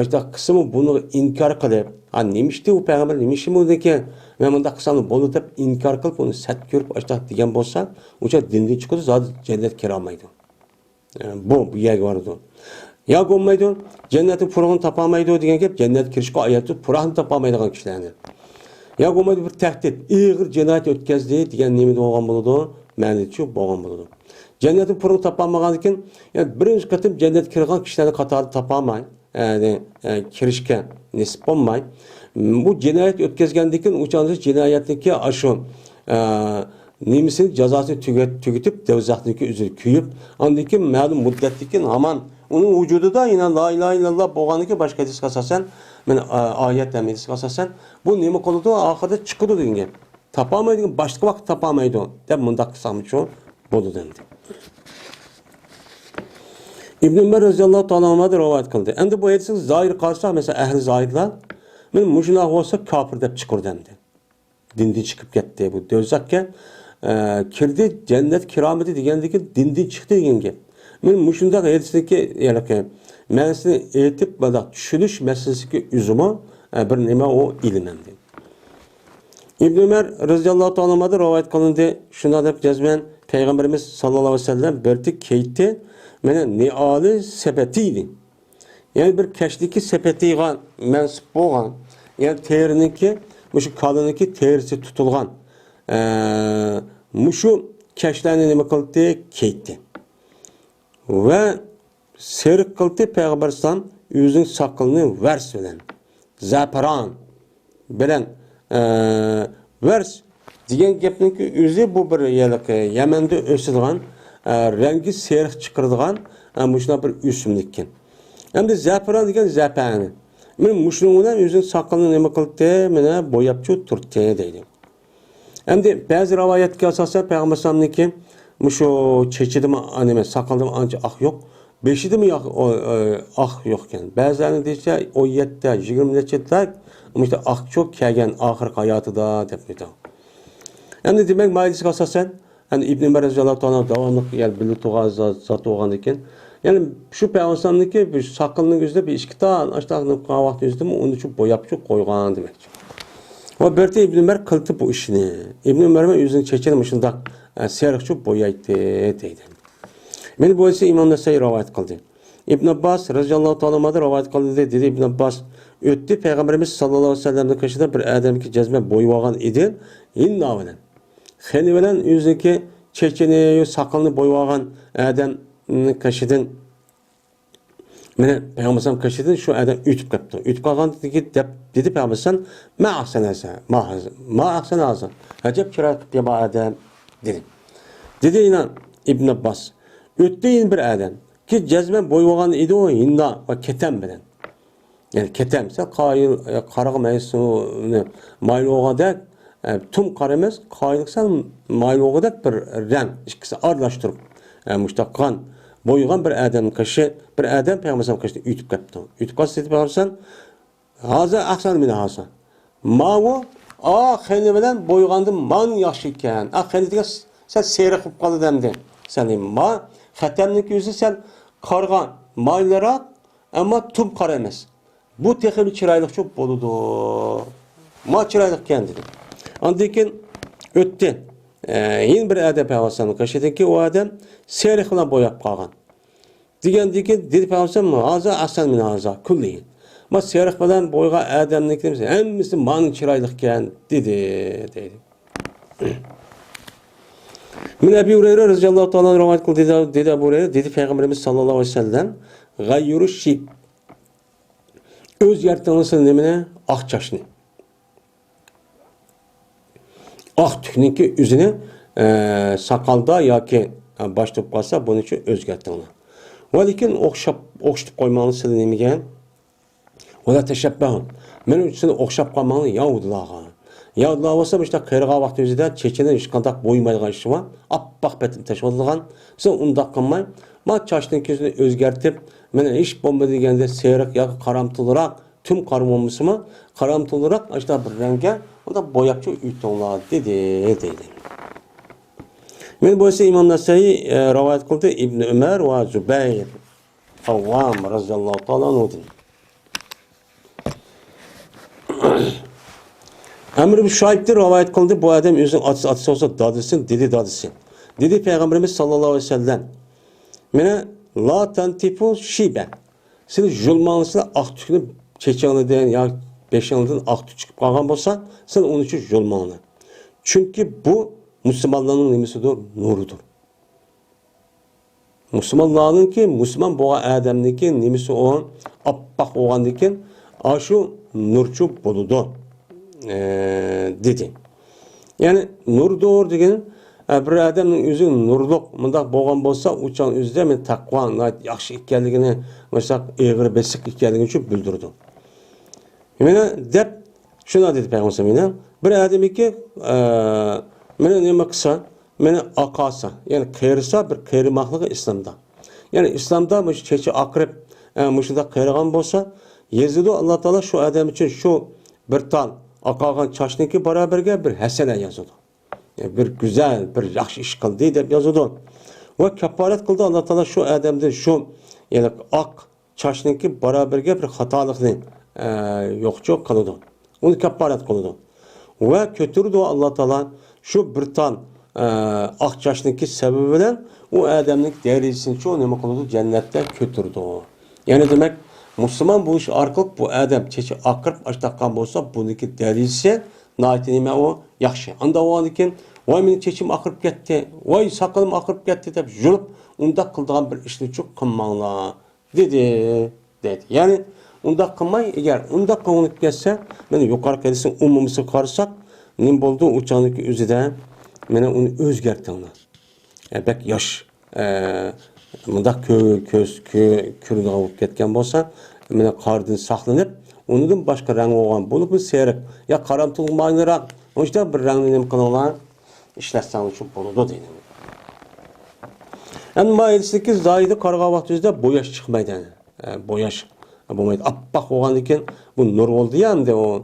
işte kısmı bunu inkar qilib ha nemişti u Peygamber nemişmi ekan men bunda qilsam bo'ladi deb inkar qilib uni sat ko'rib işte degan bo'lsa o'sha dindan chiqadi zot cennet kiramaydi. Yani bu yer vardı. Ya olmaydı, cennetin purağını tapamaydı degan gap cennet kirishga oyatib purağını tapamaydigan kishilarni. Ya olmaydı bir tehdit, ağır cinayet ötkazdi degan nima bo'lgan bo'ladi, ma'nosi bo'lgan bo'ladi. Cennetin purağını tapamagan ekan, yani birinchi qatim cennet kirgan kishilarni qatori tapamay, yani kirishga nisb bo'lmay, bu cinayet ötkazgandan keyin o'shancha jinoyatniki ashu nemisini cezasını tüketip devzahtaki üzeri küyüp andaki ma'lum muddatdaki aman onun vücudu da yine la ilahe illallah boğanıki başka hadis kasasen men ayetten hadis kasasen bu nima koludu ahirde çıkıdı degan. Tapamaydı başka vaqt tapamaydı deb mundaq qilsamchi bo'ldi dendi. İbn Ömer radhiyallohu ta'ala anhu rivoyat qildi. Endi bu hadis zohir qarsa mesela ahli zohirlar men mushunaq bo'lsa kafir deb chiqur dendi. Dindi çıkıp ketdi bu dövzakka kirdi cennet kirameti degandiki dindi chiqdi degan gap. Men mushunda hadisdagi yani ma'nosini aytib bada tushunish masalasiga uzuma bir nima o ilm endi. İbn Ömer radhiyallohu ta'ala anhu rivoyat qilindi. Shunda deb jazman Peygamberimiz sallallohu alayhi vasallam berdik keyti meni niali sepetiydi. Yani bir keşdiki sepetiga mansub bo'lgan. Yani teriniki muşu kalıniki terisi tutulgan. Muşu keşlerini nima qildi? Keyti. Ve serik qildi Peygamber sallam yüzün sakalını vers bilen. Zaparan bilen vers degan gapniki o'zi bu bir Yemende o'silgan rengi serik chiqirdigan muşuna bir o'simlikkan. Hem de zaparan degan zapani. Men muşunundan yüzün sakalını nima qildi? Mene boyapçı turtdi deydi. Hem de bazı rivayetga asosan Peygamber sallamniki muşu çeçidimi anime sakalım anca ah yok. Beşidimi ah yok ekan. Bazılarını deyse 17 20 neçedə işte ah çok kelgan ahir hayotida deb aytadi. Hem de demek maydisi asosan hani İbn Ömer radhiyallohu anhu davomli yani bilib turgan zot bo'lgan ekan. Yani şu Peygamber'deki bir sakalının yüzünde bir işkitan açtığını kahvaltı yüzünde mi onu çok boyapçı koygan demek. O berte İbn Ömer kıldı bu işini. İbn Ömer'in yüzünü çeçilmişinde serikçi boyaydı deydi. Beni bu ise İmam Nesai rivayet kıldı. İbn Abbas radhiyallohu ta'ala anhu rivayet kıldı dedi İbn Abbas öttü Peygamberimiz sallallahu aleyhi ve sellem'in karşısında bir adam ki cezme boyvagan idi. İnna bilen. Xeni bilen yüzündeki çeçini sakalını boyvagan adam kaşıdın Mene Peygamber kaçırdı şu adam ütüp kaptı. Ütüp kalkan dedi Peygamber ma ahsenasa ma ahsenasa. Acep çırak diye adam dedi. Dedi inan İbn Abbas. Ötteyin bir adam ki cezme boyuğan idi o hinna ve ketem bilen. Yani ketem ise karaq meysu mayloğa da tüm karamız kaylıksan mayloğa da bir renk ikisi arlaştırıp müştakkan boyuğan bir adam kaşı bir adam Peygamber kaşı ütüp kaptı. Ütüp kaç dedi Peygamber haza ahsan min haza. Mavu xeyni bilen boyuğandım man yaxşı iken. Xeyni diye sen seyre kılıp kaldı demdi. Sen ma xatemlik yüzü sen karga maylara ama tüm karamız. Bu tekrar çıraylık çok boludu. Ma çıraylık kendini. Andikin öttü. Yine bir adam Peygamber'in kaşıdı ki o adam seyrekle boyap kalgan. Digen dedi Peygamber mı? Haza ahsan min haza kulliyin. Ma seyrek bilen boyga adamın kimse hemmisi man çıraylık kendi dedi. Min Ebu Hureyre radıyallahu ta'ala rivayet kıldı dedi Ebu Hureyre dedi Peygamberimiz sallallahu aleyhi ve sellem gayyuru şib öz yaratılışının nemine ak çaşını. Ak tükününki üzüne sakalda ya ki başlayıp kalsa bunun için özgerttiğine. Velikin okşatıp koymanı seni nemigen. Ola teşebbahın. Men için okşap koymanı yağudulağa. Yağudulağa olsa işte kıyırga vakti üzüde çeçenen işkandak boymaydıgan işi var. Appak betim teşvadılgan. Sen undaq kılmay. Ma çaştın közünü özgertip men iş bomba degende seyrek ya karamtılırak tüm karmamısı mı karamtılırak işte bir renge o da boyakçı ütüla dedi. Men bu ise İmam Nesai rivayet kıldı İbn Ömer ve Zübeyir Avvam radıyallahu ta'ala anhudun. Emr bin Şuayb'dir rivayet kıldı bu adam özün atısı olsa dadısın dedi. Dedi Peygamberimiz sallallahu aleyhi ve sellem mene la tantifu şibe. Senin julmanlısına ak tükünü çeçanlı deyen ya beşanlıdan ak tük çıkıp kalkan olsa sen onun için julmanlı. Çünkü bu Müslümanların nimisidir, nurudur. Müslümanların ki Müslüman boğa adamdaki nimisi olan appak oğandikin aşu nurçu buludu dedi. Yani nurdur degen bir adamın özü nurluk mundaq boğan bolsa uçan özde men takva yaxşı ekanligini mesela eğri besik ekanligini üçün bildirdi. Mene dep şuna dedi Peygamber bir adam ki mene nima qilsa mene aqasa yani qeyrisa bir qeyrimaklığı İslam'da. Yani İslam'da bu çeçi akrep muşunda qeyrigan bolsa Yezidu Allah Teala şu adam için şu bir tan aqagan çaşniki beraberge bir hasene yazıdı. Yani bir güzel, bir yaxşı iş kıldı deb yazıdı. Ve kefaret kıldı Allah Teala şu adamda şu yani ak çaşniki beraberge bir hatalıkını yokçu kıldı. Onu kefaret kıldı. Ve kötürdü Allah Teala şu bir tan ak çaşniki sebebiyle o adamın derisini çoğu ne kıldı cennette kötürdü. Yani demek Müslüman bu iş arkalık bu adam çeçi akırıp açtakkan bolsa bununki derisi nayetine o yaxşı. Anda o andikin vay meni çeçim akırıp gitti, vay sakalım akırıp gitti deb julup unda kıldığan bir işni çok kılmağla dedi. Yani unda kılmay eğer unda kılınıp gelse meni yukarı gelsin umumusu karsak nim boldu uçanıki özüde meni onu özgerttiğine. Bek yaş mundaq kürünü alıp ketken bolsa mene qardın saqlanıp ondan başka rang olgan bolup bu seyrek ya karamtılık maynarak işte bir rangni nima qilinglar ishlatsan uchun bo'ladi deydi. Endi maylisiki zoyida qarg'a vaqtida bo'yash chiqmaydi. Bo'yash bo'lmaydi. Appak bo'lgan ekan bu nur bo'ldi endi o.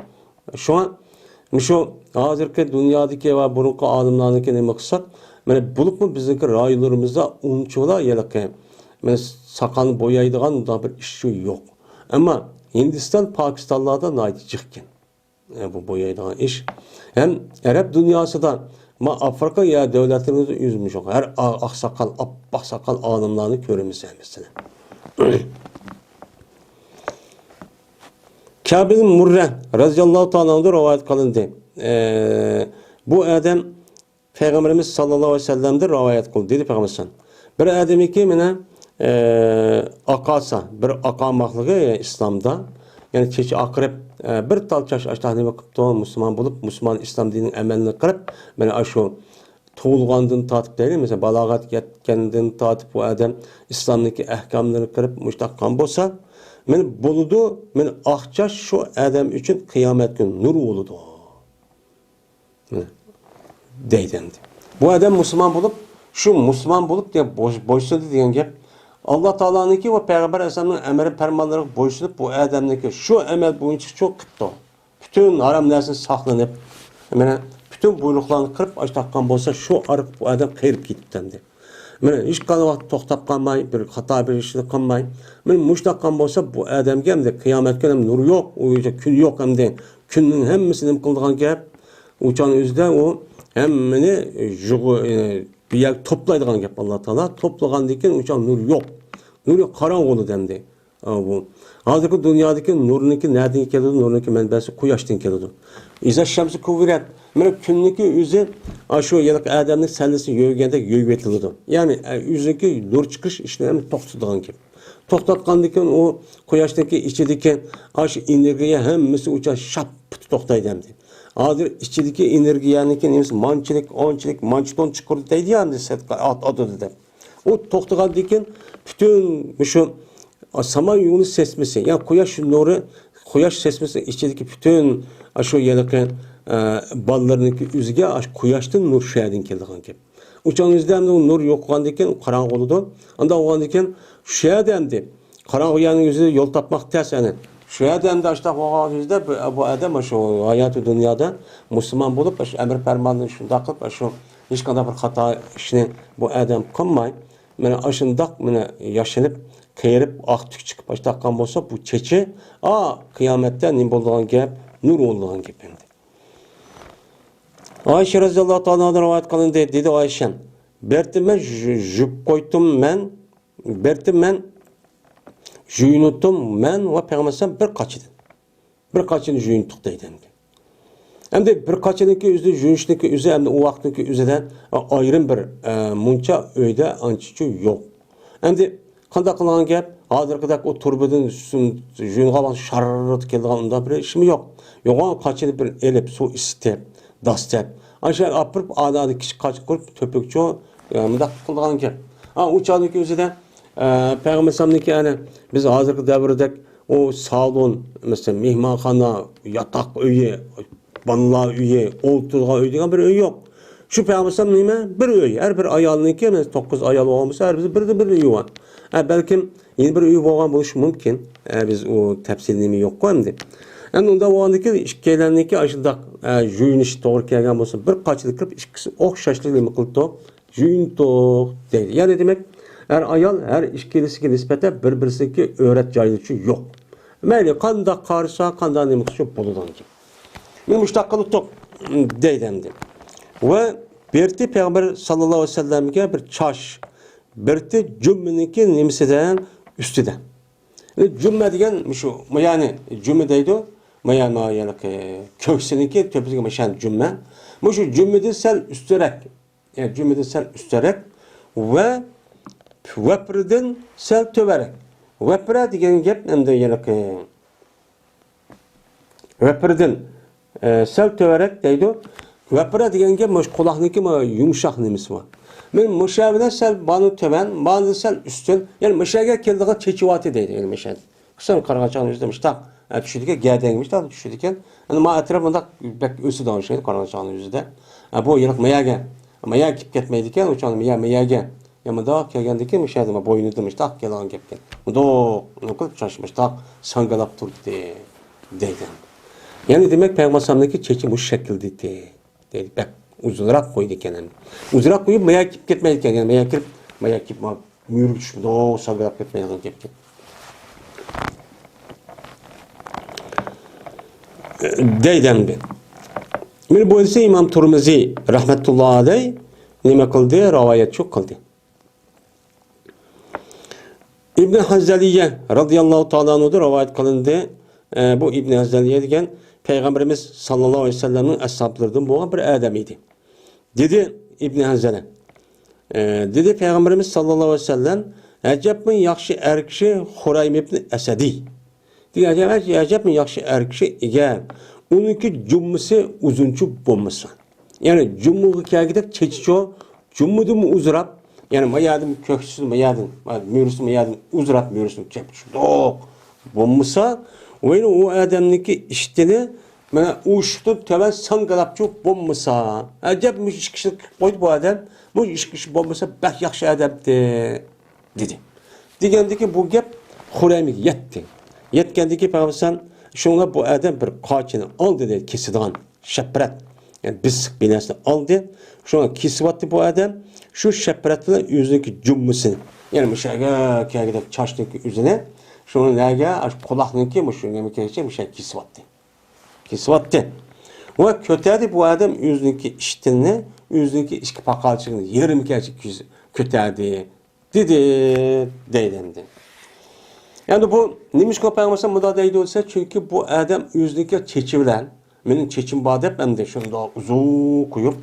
Shu hozirgi dunyodagi va burunqi olimlarniki nima qilsak mana bo'libmi bizniki rayonlarimizda uncholar yalaqi mana saqalni bo'yaydigan bir ish yo'q. Ama Hindistan, Pakistanlarda naydi çıkken. Bu boyaydıgan iş. Hem Arap dünyası da Afrika ya devletlerimizi üzmüş. Her aksakal, appak sakal anımlarını körümüz mesela. Kabil Murre radıyallahu ta'ala'nda rivayet kılındı. Bu adam Peygamberimiz sallallahu aleyhi ve sellem'de rivayet kıldı. Dedi Peygamberimiz bir adamı ki mene akasa, bir akamaklığı İslam'da, yani çeşi akırıp, bir tal çaş aştahını bakıp da Müslüman bulup, Müslüman İslam dininin emelini kırıp, beni aşu tuğulğandın tatip değil, mesela balagat yetkendin tatip bu adam İslam'daki ehkamlarını kırıp müştakkan bolsa, men buludu, men ahçaş şu adam için kıyamet günü nur oludu. Deydendi. Bu adam Müslüman bulup, şu Müslüman bulup diye boşladı diyen gep, Allah Teala'nınki ve Peygamber Aleyhisselam'ın emri fermanları boşlanıp bu adamdaki şu emel boyunca çok kıptı. Bütün haram nersini saklanıp, hemen bütün buyruklarını kırıp açtakkan bolsa şu arıp bu adam kayırıp gittendi. Mene hiç kadar vakit toxtab kalmay, bir hata bir işlik kalmay. Mene muştakkan bolsa bu adam gemde kıyamet günü nur yok, uyuyacak gün yok hem de günün hemmisini kıldığan gep uçan üzde o hemmini bir yer toplaydıgan gep Allah Teala toplagan diken uçan nur yok. Nur yok karanlığı demdi. Bu. Hazırki dünyadaki nurunki nereden geliyordu? Nurunki menbesi kuyaştan geliyordu. İza şemsi kuvvet. Mene künniki yüzü aşu yıllık adamın sellesi yövgende yövgetildi. Yani yüzündeki nur çıkış işlerini toxtadığan gibi. Toxtatkan diken o kuyaştaki içindeki aş energiye hemmisi uça şap toxtay demdi. Hazır içindeki energiyaniki neyse mançton çıkırdı deydi yani adı dedi. O toxtagan diken bütün şu sama yolu sesmesi yani kuyaş nuru kuyaş sesmesi içindeki bütün aşu yıllık ballarındaki üzge kuyaştın nur şehadin keldiğin gibi. Uçan yüzden de nur yok olan diken karanlık oldu. Anda olan diken şehademdi. Karanlık yanın yüzü yol tapmak ters yani. Şehademdi açta olan yüzde bu adam şu hayatı dünyada Müslüman bulup emir fermanını şunda kılıp şu hiç kadar bir hata işini bu adam kılmay. Mene aşındak mene yaşanıp kayırıp tük çıkıp açtakkan bolsa bu çeçi kıyamette ne bulduğun gep nur olduğun gep. Ayşe radıyallahu ta'ala rivayet kılındı dedi Ayşen. Bertime jüp koydum men, bertime jüyünutum men ve peygambersem bir kaçıdın. Bir kaçını jüyüntuk deydi. Hem de bir kaçınınki üzü, jüyünüşteki üzü hem de o vaktindeki üzüden ayrım bir munça öyde ançıcı yok. Hem de kanda kılan gep, hazırkıdak o turbudun jüyün kalan şarrıt keldiğinde bir işimi yok. Yok kaçını bir elip su istep. Dastep. Aşağı apırıp adadı kişi kaç kurup töpükçü müdak kıldıgan ki. Uçağındaki özüde Peygamber Sallallahu yani biz hazırki devirdek o salon mesela mihmanxana, yatak öyi, banla öyi, olturga öyi degan bir öy yok. Şu Peygamber Sallallahu bir öy. Her bir ayalınki mesela 9 ayal olmasa her bir öy var. Belki yeni bir öy olgan buluş mümkün. Biz o tepsilini yok koyamdı. Yani onda o andaki işkeylerniki aşıldak jüyünüş doğru kelgen bolsa bir kaçılık kırıp işkisi okşaşlığını kıldı jüyüntok deydi. Yani demek her ayal her işkelisi nispete birbirindeki öğret cayılışı yok. Meyli kanda karşısa kanda nemikçi buludan ki. Men müştakkalık deydemdi. Ve berti Peygamber sallallahu aleyhi ve sellem'e bir çaş berti cümmeniki nemisinden üstüden. Cümme degen şu yani cümme deydi. Yani kökseninki töpüzge meşan cümme. Bu şu cümmede sel üsterek. Yani cümmede sel üsterek ve vepriden sel töverek. Vepre degen gep nemde yani vepreden sel töverek deydi. Vepre degen gep meş kulakniki yumuşak nemisi var. Men müşaviden sel banu töven, banu sel üstün. Yani meşage keldiği çeçivati deydi yani meşade. Kısa kargaçağın yüzdemiş tak. Düşürdükken gerdengmiş tak düşürdükken. Yani ma etrafında bek ösü danışıydı kargaçağın yüzde. Bu yıllık meyage. Meyage kip ketmeydikken uçan meyage. Yamada kelgendikken meşade boyunu demiş tak gelan gepken. Do nokul çalışmış tak sangalap turdu deydi. Yani demek Peygamber'deki çekim bu şekilde deydi. Bek uzurak koydu kendini. Uzurak koyup meyage kip ketmeydikken yani meyage kip mühür düşmüş. Do sangalap ketmeydikken gepken. Deydemdi. Men bu ise İmam Tirmizi rahmetullahi aleyh nima qildi? Rivayet çok kıldı. İbn Hazaliye radıyallahu ta'ala anhu rivayet kılındı. Bu İbn Hazaliye degen Peygamberimiz sallallahu aleyhi ve sellem'in ashablarından bo'lgan bir adam idi. Dedi İbn Hazaliye. Dedi Peygamberimiz sallallahu aleyhi ve sellem Acabın yaxşı er kishi Huraym ibn Asadi. Degan acabın yaxşı er kishi egar uniki jummasi uzunchu bo'lmasa. Yani cummuğu kâgidek çeçiço cummudumu uzrap yani mayadım köksüz mayadım mürüsü mayadım uzrap mürüsü çepçi dok bo'lmasa o adamniki iştini mana uçtup tevel sangalapçı bo'lmasa acaba bu iş kişi koydu bu adam bu iş kişi bo'lmasa bak yaxşı adamdı dedi. Degandiki bu gap Huraymga yetdi. Yetgandiki peygamber şuna bu adam bir qochini oldi dedi kesidan shaprat. Yani bisik binasını aldı. Şuna kesivattı bu adam. Şu şapratla yüzündeki cummusunu. Yani müşahede kâgidek çarşındaki yüzüne. Şunu nege kulaklıki müşahede mükemmel müşahede kesivattı. Kesivattı. Ve kötüydü bu adam yüzündeki iştenini, yüzündeki işki pakalçığını yarım gerçek kötüydü. Dedi. Deylendi. Yani bu neymiş kopayamasa müda deydi olsa çünkü bu adam yüzündeki çeçivilen menin çeçim badep hem de şunda uzun koyup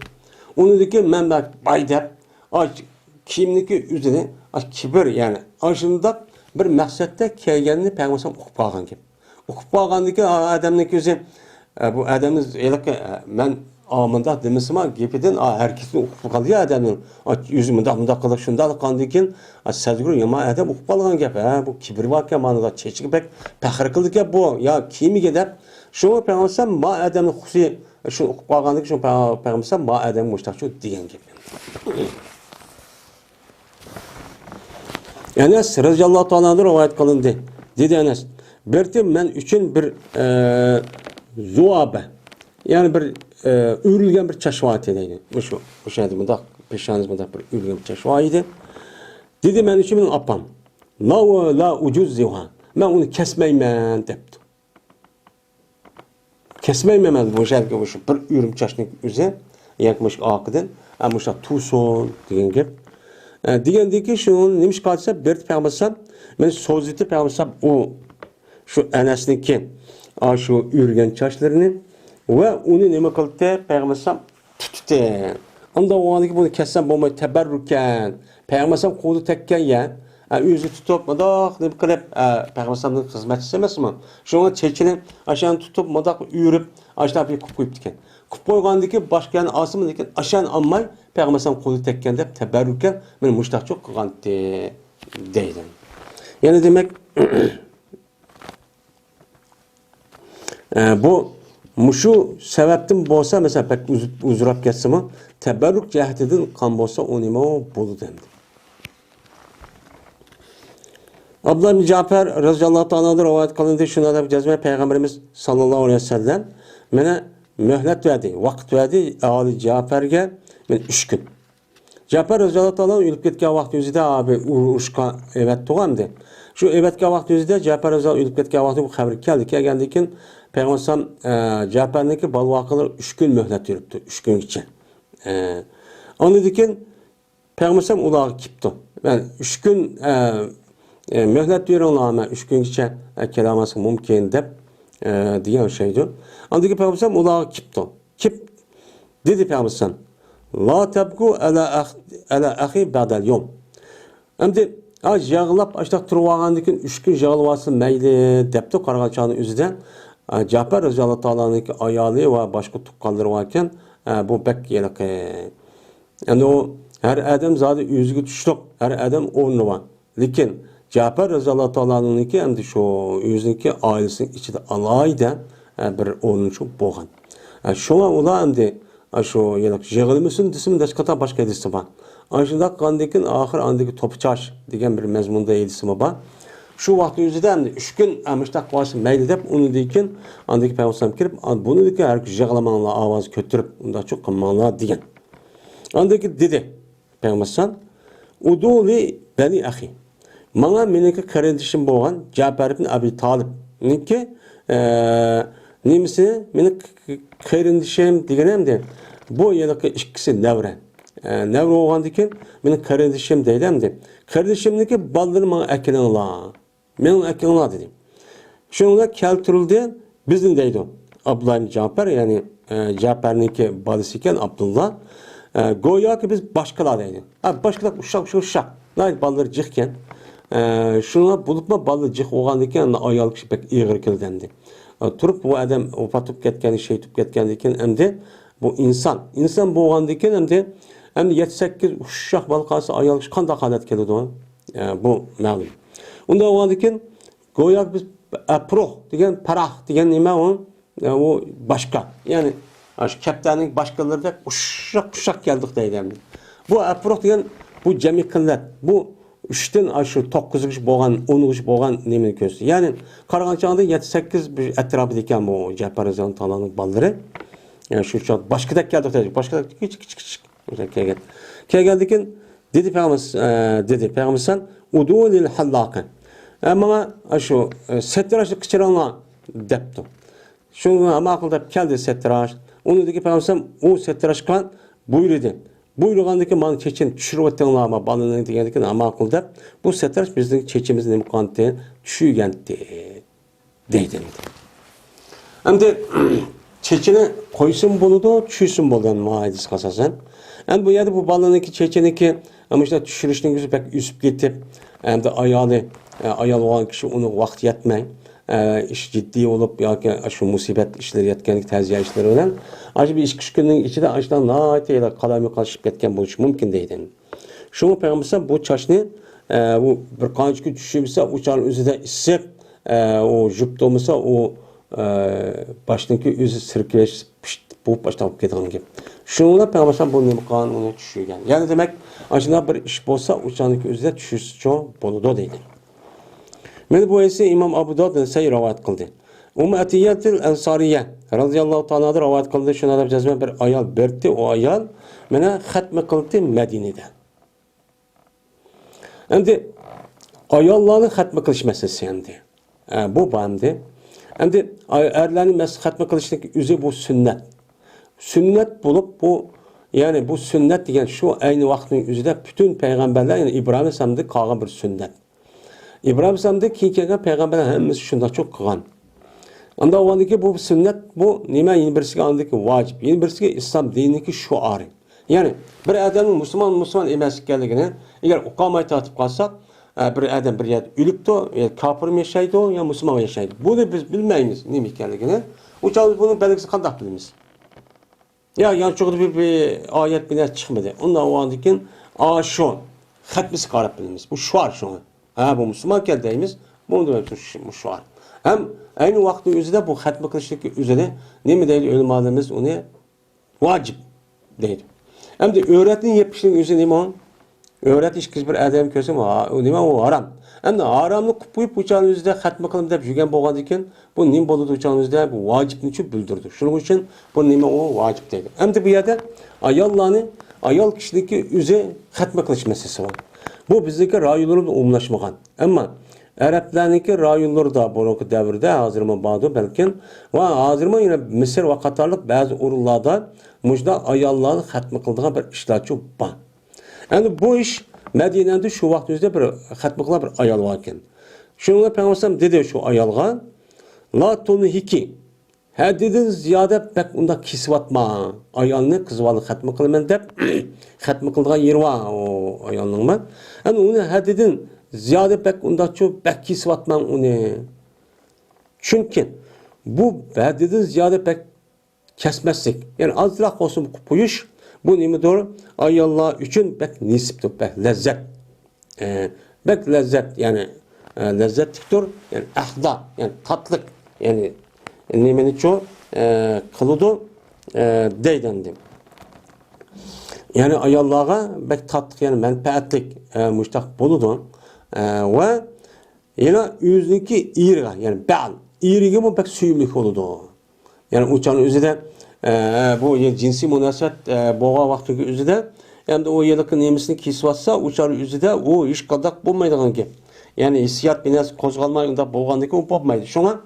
onu deki men baydep kimniki üzerine kibir yani aşında bir maksatda kelganini peygamber okup algan gibi. Okup algandaki adamniki yüzü bu adamız men amında demisima gepiden herkesin okup kaldı ya adamın yüzü mında kılık şunda kandikin sezgur yama adam okup algan gep bu kibir vakya manada çeçik pek pahır kıldık ya bu ya kimi gider şu peygamber ma adamın hususi şu okup algandaki şu peygamber ma adamın müştakçı diyen gibi. Enes radıyallahu ta'ala rivayet kılındı. Dedi Enes, "Berti men üçün bir zuabe yani bir ürülgen bir çeşvat edeydi. Bu şeydi bunda peşanız bunda bir ürülgen bir çeşvaydı. Dedi men üçün benim apam. La ucuz ziha. Ben onu kesmeymen depti. Kesmeymen bu şeydi bu şu bir ürüm çeşnik üze yakmış akıdın. Ama şu tuson diyen gibi. Degandiki şunun neymiş kalsa Berti peygamber men soziti peygamber o şu Enes'niki şu ürgen çeşlerini ve onu neme kıldı peygamber tuttu. Onda o andaki bunu kessen bombayı teberrüken peygamber kolu tekken ya yüzü tutup madak ne kılıp peygamberin hizmetçisi emez mi? Şuna çeçini aşağı tutup madak yürüp aşağı bir kup koyup diken. Kup koygandaki başka yani asımı diken aşağı anmay peygamberin kolu tekken de teberrüken benim müştak çok kılgan değilim. Yani demek bu muşu sebepten bolsa mesela pek uzurap geçse mi teberrük cehdedin kan bolsa onima bolu dendi. Abdullah bin Cafer radıyallahu ta'ala rivayet kılındı şuna da cezme Peygamberimiz sallallahu aleyhi ve sellem mene mühlet verdi, vakt verdi Ali Cafer'ge men 3 gün. Cafer radıyallahu ta'ala ölüp ketken vakt yüzüde abi uruşka evet tuğandı. Şu evetke vakt yüzüde Cafer radıyallahu ölüp ketken vakti bu haber geldi. Geldikin Peygamber Cafer'deki bal vakaları 3 gün mühlet yürüptü. 3 gün için. Onu dikin Peygamber ulağı kipti. Ben 3 gün mühlet yürüyen ama 3 gün için kelaması mümkün de diyen şeydi. Andaki Peygamber ulağı kipti. Kip dedi Peygamber la tabku ala ahi ba'dal yom. Şimdi yağlap açtak turvağandikin 3 gün yağlıvası meyli depti qarğaçanın üzüden Cafer radıyallahu ta'ala'nınki ayalı ve başka tukkalları varken bu bek yelik. Yani o her adam zaten yüzüge düştük. Her adam onu var. Lakin Cafer radıyallahu ta'ala'nınki hem de şu yüzündeki ailesinin içinde alayda bir onuncu boğan. Şuna ola hem de şu yelik yığılmışsın desin de başka edisi var. Aşında kandikin ahir andaki topçaş diyen bir mezmunda edisi var. Şu vakti yüzüde hem de 3 gün amıştak varsa meylidep onu dikin andaki peygamber kirip bunu dikin herkes yağlamanla avaz kötürüp onda çok kımmanla diyen. Andaki dedi peygamber uduli beni ahi. Bana meniki kardeşim boğan Cafer ibn Abi Talib. Niki nemisi menik kardeşim digenem de bu yılki ikisi nevre. Nevre oğan dikin menik kardeşim deydem de. Kardeşimdeki balları bana ekelenla. Benim ekelenla dedim. Şununla keltirildi bizim deydi. Abdullah bin Cafer yani Cafer'ninki balısı iken Abdullah. Goya ki biz başkalar deydi. Başkalar uşak. Balları cıkken. Şuna bulupma balı cık oğandayken ayal kişi pek iğir kildendi. Turup bu adam opatıp ketken, şey tup ketken diken hem de bu insan. İnsan bu oğandayken hem de 7-8 uşak balı kalsa ayal kişi kanda kanat keldi o. Bu mağlum. Onda oğandayken goyak biz pro degen parah degen nime o başka. Yani şu kaptanın başkaları da uşak geldik deydi. Bu pro degen bu cemi kıllat. Bu 3'ten aşağı 9 kişi boğan, 10 kişi boğan nemin közü. Yani Karaganda'da 7-8 bir etrafındayken bu Ceparizan talanın balları. Yani şu çat başka da geldik deydi. Başka da küçük. Kelgedikken dedi Peygamber sen udulil hallaqan. Ama şu settiraşı kıçırana depti. Şunu ama akılda geldi settiraş. Onu dedi ki Peygamber o settiraşkan buyurdu. Buyurgandaki man çeçin düşürüp ettiğinler ama balının diyendikin ama akılda bu settiraş bizim çeçimizin imkanı düşügendi deydi. Hem de çeçini koysun buludu, düşürsün buludu muhaydis kasasen. Yani bu yerde bu balınınki çeçiniki ama işte düşürüşünün yüzü pek üsüp gitip hem de ayal olan kişi onu vakti yetmeyin. İş ciddi olup ya ki şu musibet işleri yetkenlik terziye işleri olan acı bir iş kışkının içinde açıdan naiteyle kalami karışıp yetken buluş mümkün değil. Şunu Peygamber bu çaşını bu bir kanç gün düşürürse uçağın üzerinde isip o jüp olmasa o baştaki üzü sirküleş bu baştan giden gibi. Şununla Peygamber bu nimkan onu düşürgen. Yani demek acına bir iş olsa uçağındaki üzerinde düşürse çok boludu değil. Men bu ise İmam Abu Davud Nesai rivayet kıldı. Atiyetil Ensariye radıyallahu ta'ala rivayet kıldı. Şuna da cezme bir ayal berti o ayal mene hatme kıldı Medine'de. Şimdi ayalların hatme kılış meselesi şimdi. Bu bandi. Şimdi erlerin hatme kılışındaki üzü bu sünnet. Sünnet bulup bu yani bu sünnet diyen şu aynı vaktin üzerinde bütün peygamberler yani İbrahim Aleyhisselam'da kalan bir sünnet. İbrahim Aleyhisselam'da kelgan peygamberler hemmesi şunda çok kılgan. Anda o andaki bu sünnet bu nime yeni birisi andaki vacip. Yeni birisi İslam dinindeki şuarı. Yani bir adamın Müslüman emasligini eğer ukamayı tatip kalsak bir adam bir yer ölüptü, ya kafir mi yaşaydı ya Müslüman mı yaşaydı. Bunu biz bilmeyiz nime ekanligini. Uçağımız bunun belgesi kandak bilimiz. Ya yani çok bir ayet bile çıkmadı. Ondan o andaki şu hatmisi karab bilimiz. Bu şuar şu an. Bu Müslüman kendimiz bunu demek bu şuar. Hem aynı vakti üzerinde bu hatme kılıştaki üzerine ne mi değil ulemalarımız onu vacip değil. Hem de öğretin yapışının üzerine ne mi? Öğretiş kız bir adam köse mi? O ne mi o haram. Hem de haramlı kupuyup uçağın üzerinde hatme kılım deyip yügen boğadı iken bu ne boludu uçağın üzerinde bu vacipini için bildirdi. Şunun için bu ne mi o vacip değil. Hem de bu yerde ayal kişideki üzerine hatme kılış meselesi var. Bu bizdeki rayularla umlaşmagan. Ama Araplarınki rayonları da bu devirde hazırma bağlı belki ve hazırma yine Mısır ve Katarlık bazı urullarda mujda ayallarını hatmi kıldığına bir işler çok var. Yani bu iş Medine'de şu vaktimizde bir hatmi kılan bir ayal varken. Şununla Peygamber dedi şu ayalga la tunhiki hadidin ziyade pek onda kisvatma ayalını kızvalı hatmi kılmen dep hatmi kıldığına yer var o ayalının mı? Yani onu hadidin ziyade pek onda çok pek kisvatman onu. Çünkü bu bededen ziyade pek kesmezsek. Yani azrak olsun bu koyuş bu neymi doğru? Ay Allah için pek nisiptir, pek lezzet. Pek lezzet yani lezzetliktir. Yani ahda yani tatlık yani neyini çok kılıdı deydendim. Yani ay Allah'a pek tatlık yani menfaatlik müştak buludu. Ve yine yüzdeki iriga yani bal irigi bu pek suyumluk oldu. Yani uçağın üzerinde bu cinsi münasebet boğa vaktiki üzerinde hem de o yıllıkın yemisini kisvatsa uçağın üzerinde o iş kadak bulmaydıgan ki. Yani hissiyat binası kozgalmayında boğandaki o bulmaydı. Şuna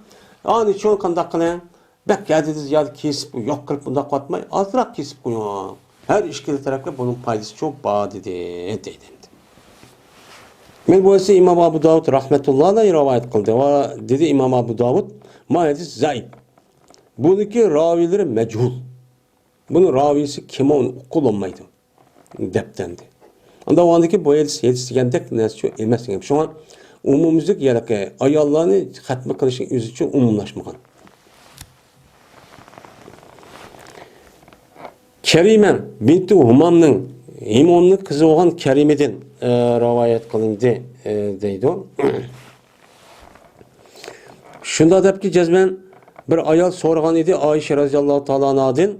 ani çoğun kandak kılayan bek geldiğiniz ya kesip yok kırıp bunda katmayı azrak kesip koyuyor. Her işkili tarafta bunun paydası çok bağ dedi. Men bu ise İmam Abu Davud rahmetullah'la rivayet kıldı. Ve dedi İmam Abu Davud ma hadis zayıf. Bununki ravileri mechul. Bunun ravisi kim onu kullanmaydı. Deptendi. Anda o andaki bu yetiştirgendek nesçu emas degan. Şoňa umumyzyk ýerke aýallaryny hatmy kılışyň özü üçin umumlaşmagan. Kerime binti Humam'nın İmamның kızı olan Kerime'den rivayet kılındı deydi o. Şunda dep ki cezmen bir ayal sorgan idi Ayşe radıyallahu ta'ala anhadan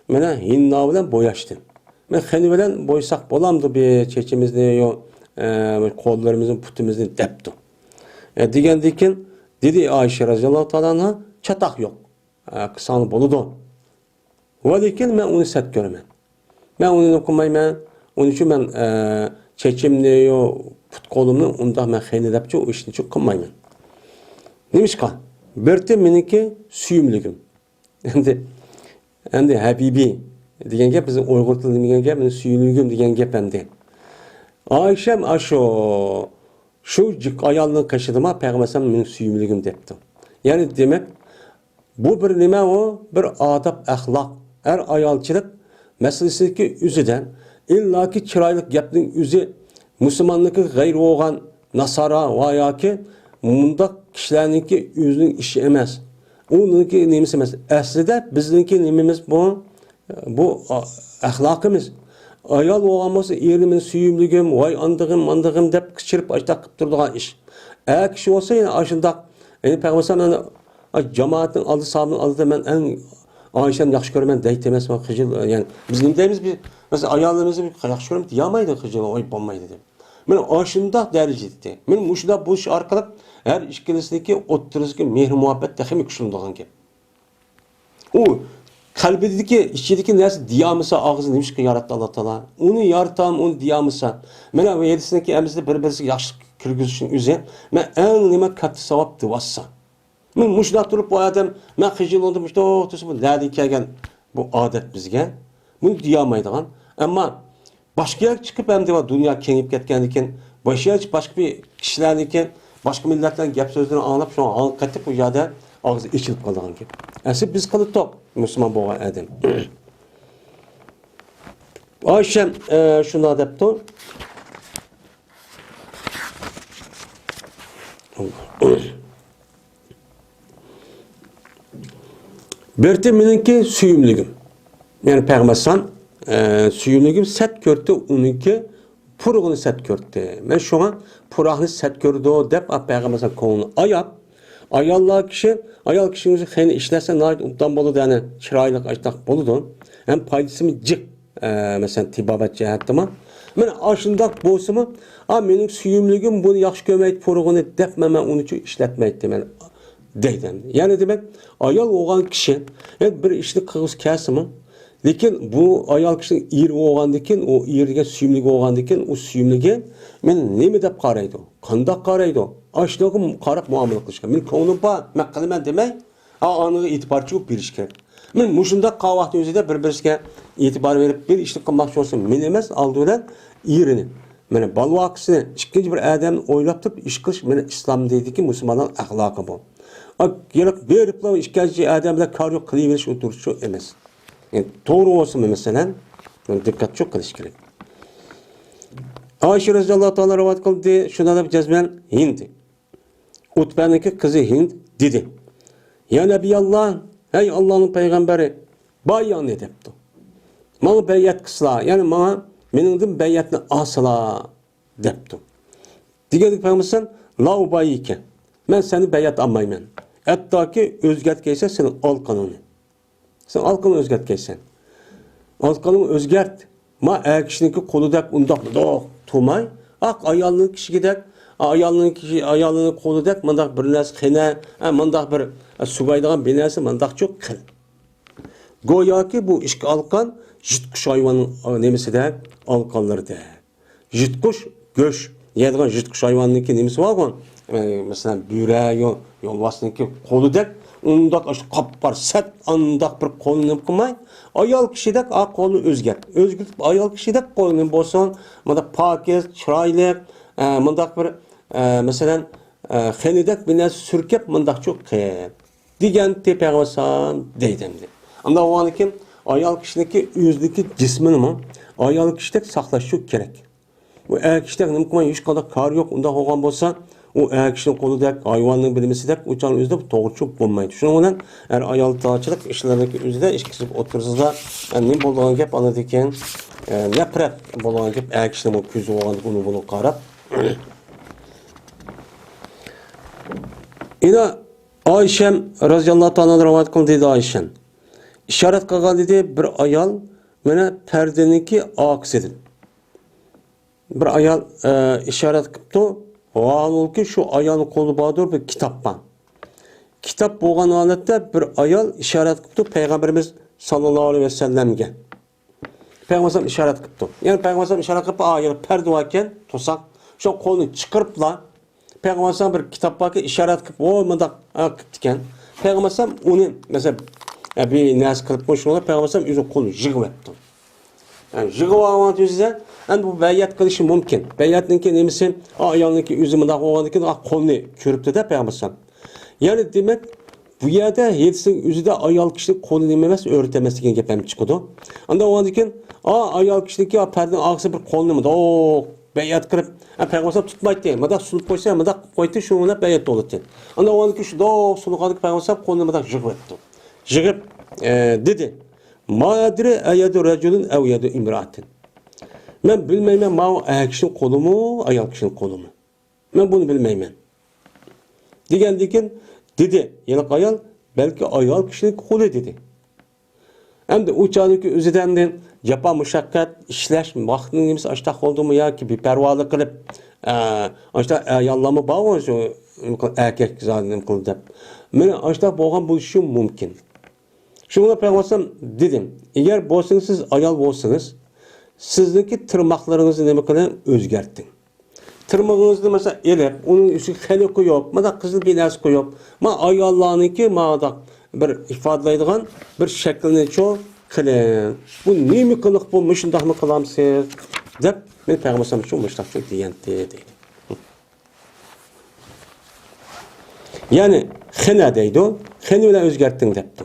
mene hinna bilen boyaştı. Men heni bilen boysak bolamdı bir çeçimizni yo kollarımızın putumuzun depti. Digendikin dedi Ayşe radıyallahu ta'ala anha çatak yok. Kısanı boludu. Valikin men onu set görmen. Men onu okumayman. Onun için ben çeçimni yo put kolumnu onda men heni depçi o işini çok kılmayman. Nimişka? Birte meniki süyümlügüm. Endi Habibi degan gap bizim Uyg'ur tilida degan gap, men süyümlügüm degan gap endi. Ayşem aşo şu ayalını kaşıdıma Peygamber men süyümlügüm depti. Yani demek bu bir nima o? Bir adab, ahlak. Her ayalçılık meselesindeki üzüden illaki çıraylık gapning üzü Müslümanlıkı gayri olgan Nasara veya ki mundaq kişilerninki özünün işi emas. Onunki nemisi emas. Aslida bizninki nemimiz bu ahlakımız. Ayal olgan bolsa erimin süyümlügüm, vay andığım, mandığım dep kıçırıp açtaq qıp turduğan iş. Eğer kişi olsa yine aşındaq, yani Peygamber cemaatin aldı sahabının aldı men en Ayşem yaxşı görmen deyt emas men kıcıl yani biz nima deymiz bir mesela ayallarımızı bir yaxşı görmen diyamaydı kıcıl oy bolmaydı dep. Men aşındaq derecede. Men muşda bu iş arkalık her işkilisindeki oturuzdaki mehr muhabbet tehmi kuşulduğun gap. O kalbideki içindeki nersi diyamısa ağzı demiş ki yarattı Allah Teala. Onu yaratam, onu diyamısa. Mena ve yedisindeki emizde bir-birisi yaxşı kirgizişin üze. Men en nima kattı savap dıvassa. Men muşda turup bu adam men xijil oldum işte o tusu bu nereden kelgen bu adet bizge. Bunu diyamaydıgan. Ama başka yer çıkıp hem de dünya kengip ketkendiken başka bir kişilerdiken başka milletlerin gap sözlerini anlap şu an katip bu yada ağzı içilip kaldıgan gibi. Aslında biz kalıp Müslüman boğa adam. Ayşem şunu adapte Berti meninki süyümlügüm. Yani Peygamber süyümlügüm set körtü onunki purğunu set körtü. Men şu an purağını set kördü o dep Peygamber kolunu ayal kişinin xeyni işlerse nait umdan boludu yani çıraylık açtaq boludu. Hem paydası mı cık mesela tibabat cihattıma. Men aşındaq bolsumu menin süyümlügüm bunu yaxşı görmeydi purğunu dep men onu için işletmeydi men deydim. Yani demek ayal olan kişi yani bir işini kığız kesimi lekin bu ayal kişinin iri olgandikin o iriga süyümlügi olgandikin o süyümlügi men neme dep qaraydı? Qandaq qaraydı? Aşlığı qaraq muamele qilishga. Men ko'nglim bor, men qilaman demay, aniga e'tiborchi bo'lib berish kerak. Men mushunda qavaqt o'zida bir-biriga e'tibor berib bir ishni qilmoqchi bo'lsam, men emas, oldi bilan erini. Mana balvaqsini ikkinchi bir odamni o'ylab turib ish qilish meni islom deydiki, musulmonlar axloqi bu. Gerek berib ikkinchi odam bilan qaror qilaverish o'tirish emas. Yani to'g'ri bo'lsin mesela, diqqat çok qilish kerak. Ayşe radıyallahu ta'ala rivayet kıldı. Şuna da cezmen Hind. Utbe'ninki kızı Hind dedi. Ya Nebiyallah, hey Allah'ın peygamberi, bayan edepti. Bana beyat kısla, yani bana meningdim beyatını asla depti. Digedik Peygamber la ubayike. Ben seni beyat almayman. Hatta ki özgertkeyse senin al kanunu. Sen al kanunu özgertkeysen. Al kanunu özgert. Ma eğer kişininki kolu dek undak Tumay, ayalının kişi gider, ayalının kolu dek, mandak bir nes xene, mandak bir subaydagan bir nesi, mandak çok kıl. Goya ki bu işki alkan, jitkuş hayvanın nemisi de, alkanları de. Jitkuş, göş, yedigan jitkuş hayvanın ki nemisi var mı? Mesela büre, yolvasının kolu dek, ondak kap var, set andak bir kolunu kılmay, ayal kişidek kolunu özgert. Özgürtüp ayal kişidek kolunu bolsan, mandak pakiz, çıraylık, mandak bir mesela xenidek bir nesi sürkep mandak çok kıyıp. Digen Peygamber deydimdi. Anda o an kim ayal kişideki yüzdeki cismini mi ayal kişidek saklaşıyor gerek. Bu erkişten nima qilmaydi, hech qanday kar yo'q. Unda olgan bo'lsa, u erkishning qo'lidek, hayvonning bilimisidek uçan o'zida to'g'ri bo'lmaydi. Shuning bilan ayol to'g'richilik ishlaridagi o'zida ish qilib o'tirsizlar. Nima bo'lgan gap anada ekan, nafrat bo'lgan gap erkishning bu ko'zi olgan uni buni qarab. Ina Ayşem radhiyallohu ta'ala rivoyat qildi dedi Ayşem. İşaret qilgan dedi bir ayol mana perdeniki aksidir. Bir ayol işaret qilibdi. Vaolki şu ayolning qo'li bordir bir kitap bor. Kitap bo'lgan holatda bir ayol işaret qilibdi Payg'ambarimiz sallallohu alayhi vasallamga. Payg'ambar işaret qilibdi. Yani Payg'ambar işaret qilib, ayol perde ekan, to'saq, shu qo'lni chiqiriblar. Payg'ambar bir kitap borki işaret qilib, o mundaq qilibdi ekan. Payg'ambar uni mesela bir nas qilib qo'yishlar, Payg'ambar o'zi qo'lni yig'ibdi. Yani yig'ib olgan o'zida endi bu bayat qilishi mumkin. Bayatninki nemisi ayolniki o'zi mundaq bo'lgandan keyin qo'lni ko'ribdi-da Payg'ambar. Yani demak bu yerda hechsin o'zida ayol kishining qo'lini nima emas o'rtamas degan gap ham chiqadi. Unda o'g'andan keyin ayol kishiniki perden og'zi bir qo'lni mundaq bayat qilib, Payg'ambar tutmaydi. Mundaq sulib qo'ysa, mundaq qo'ydi, shu bilan bayat bo'ladi. Unda o'g'andan keyin shu sulqadagi Payg'ambar qo'lni mundaq yig'ibdi. Yig'ib dedi: "Ma adri ayadu rajulun aw yadu imra'atin." Ben bilmeymen ma erkişin kolu mu, ayol kişinin kolu mu? Ben bunu bilmeymen. Diken dedi, yani ayol belki ayol kişinin kolu dedi. Hem de uçağındaki üzerinden yapan müşakkat, işleş, vaktinin neyse açtak oldu mu ya ki bir pervalı kılıp açtak ayallama bağlı erkek zaten kıldı. Ben açtak boğan bu işim mümkün. Şuna Peygamber dedim, eğer bolsanız siz ayol bolsanız, sizdeki tırmaklarınızı nima qilib o'zgarting. Tırmağınızda mesela elep, onun üstü xeli koyup, mada kızıl bir narsa koyup, ma ayollarniki mada bir ifadelaydigan bir şeklini çok qilin. Bu nemi qiliq bu müşundaq mı qilamsiz? Deb men Payg'ambar uchun müşundaq degandi deydi. Yani xina deydi, xini bilan o'zgarting debdi.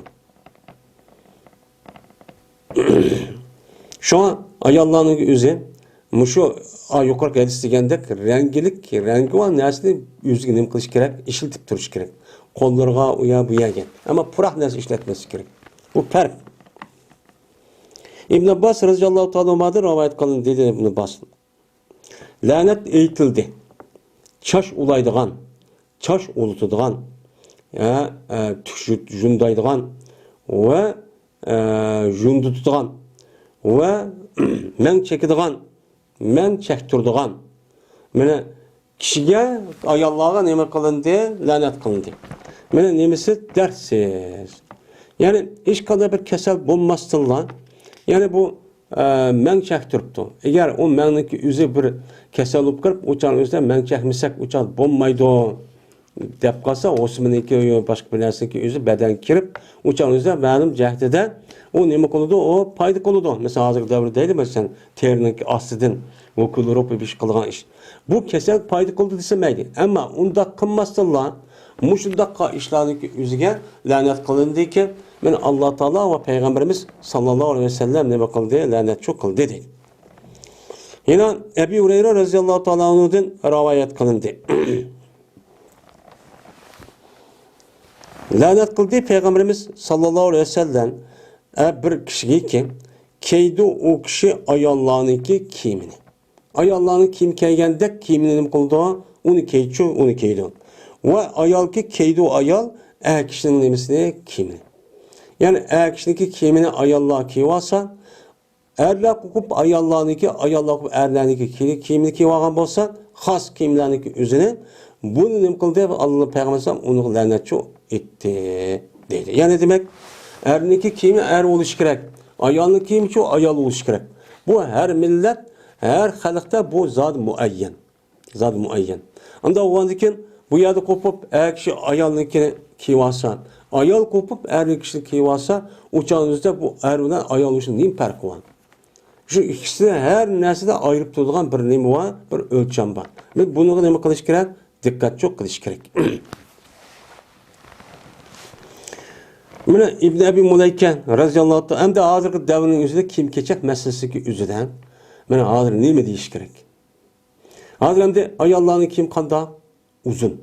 Şu an ayollarning o'zi mushu yuqorgi hadis degandek rengi var narsani o'ziga nima qilish kerak, ishlatib turish kerak. Qo'llarga u ya bu yerga. Ammo puroq narsa ishlatmaslik kerak. Bu farq. İbn Abbas radhiyallohu ta'ala anhudan rivoyat qilindi dedi İbn Abbas. La'nat aytildi. Chash ulaydigan, chash ulutadigan, jundaydigan va jundutadigan ve men çekadigan, men çektirdigan. Mene kişiye ayollarga nima qilindi, la'nat qilindi. Mene nemisi dersiz. Yani hech qanday bir kasal bo'lmasdan, yani bu men çektiribdi. Eğer o menniki o'zi bir kasal bo'lib qolib, o'chan o'zida men çekmasak o'chan bo'lmaydi deb qolsa, o'sminiki yo boshqa bir narsaniki o'zi badan kirib, o'chan o'zida ma'lum jahdida o nima qiladi, o payda qiladi. Mesela hozirgi davrdaydi, mesela terining ostidan vokulurib bir ish qilgan ish. Bu kasal payda qildi desamaydi. Ammo unda qilmasdanlar, mushundaqa ishlarniki o'ziga la'nat qilindi ki, men Alloh taolo va payg'ambarimiz sallallohu alayhi vasallam nima qildi, la'nat qildi dedi. Yana Ebu Hurayra radhiyallohu taolo anhudan rivoyat qilindi. La'nat qildi payg'ambarimiz sallallohu alayhi vasallam bir kişiye ki keydi o kişi ayollarınki kiyimini. Ayollarının kiyim keygende kiyimini nima qildi? Uni keydi, uni keydi. Ve ayol ki keydi o ayol kişinin nimasini kiyimini. Yani kişiniki kiyimini ayollar kiyivasa, erler kokup ayollarınki, ayollar kokup erlerinki kiyimini kiyvagan bolsa, xas kiyimlerinki özüne bunu nima qildi? Allah Peygamber onu la'natçı etti dedi. Yani demek erniki kiyimi er oluş gerek. Ayolniki kiyimi şu ayol oluş gerek. Bu her millet, her halkta bu zat muayyen. Zat muayyen. Anda oğandikin bu yerde kopup kişi ayolniki kiyvasa, ayol kopup kişi kiyvasa, uçağınızda bu erden ayol oluşun neyim farkı var? Şu ikisi her nesilde ayırıp tutulgan bir neyim var, bir ölçem var. Bunu neyim kılış gerek? Dikkat çok kılış gerek. Mene İbn Abi Mulayka radhiyallohu ta'ala hamda hozirgi davrning o'zida kiyim kechak masalasiga o'zidan mene hozir nima deyish kerak? Hazır endi ayollarning kiyim qanday? Uzun.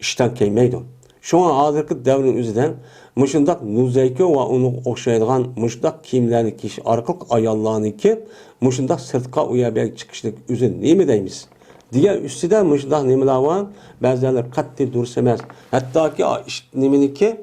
İşten kelmeydi. Şu an hazırki devrin üzerinden muşundaq nuzayki ve onu okşaydigan muşundaq kiyimlerini kiyiş arqılıq ayollarniki muşundaq sırtqa uyabiyak çıkışlık üzün nemi deymiz? Diğer üstüden muşundaq nemiler var? Bazıları qattiq durus emas. Hatta ki neminiki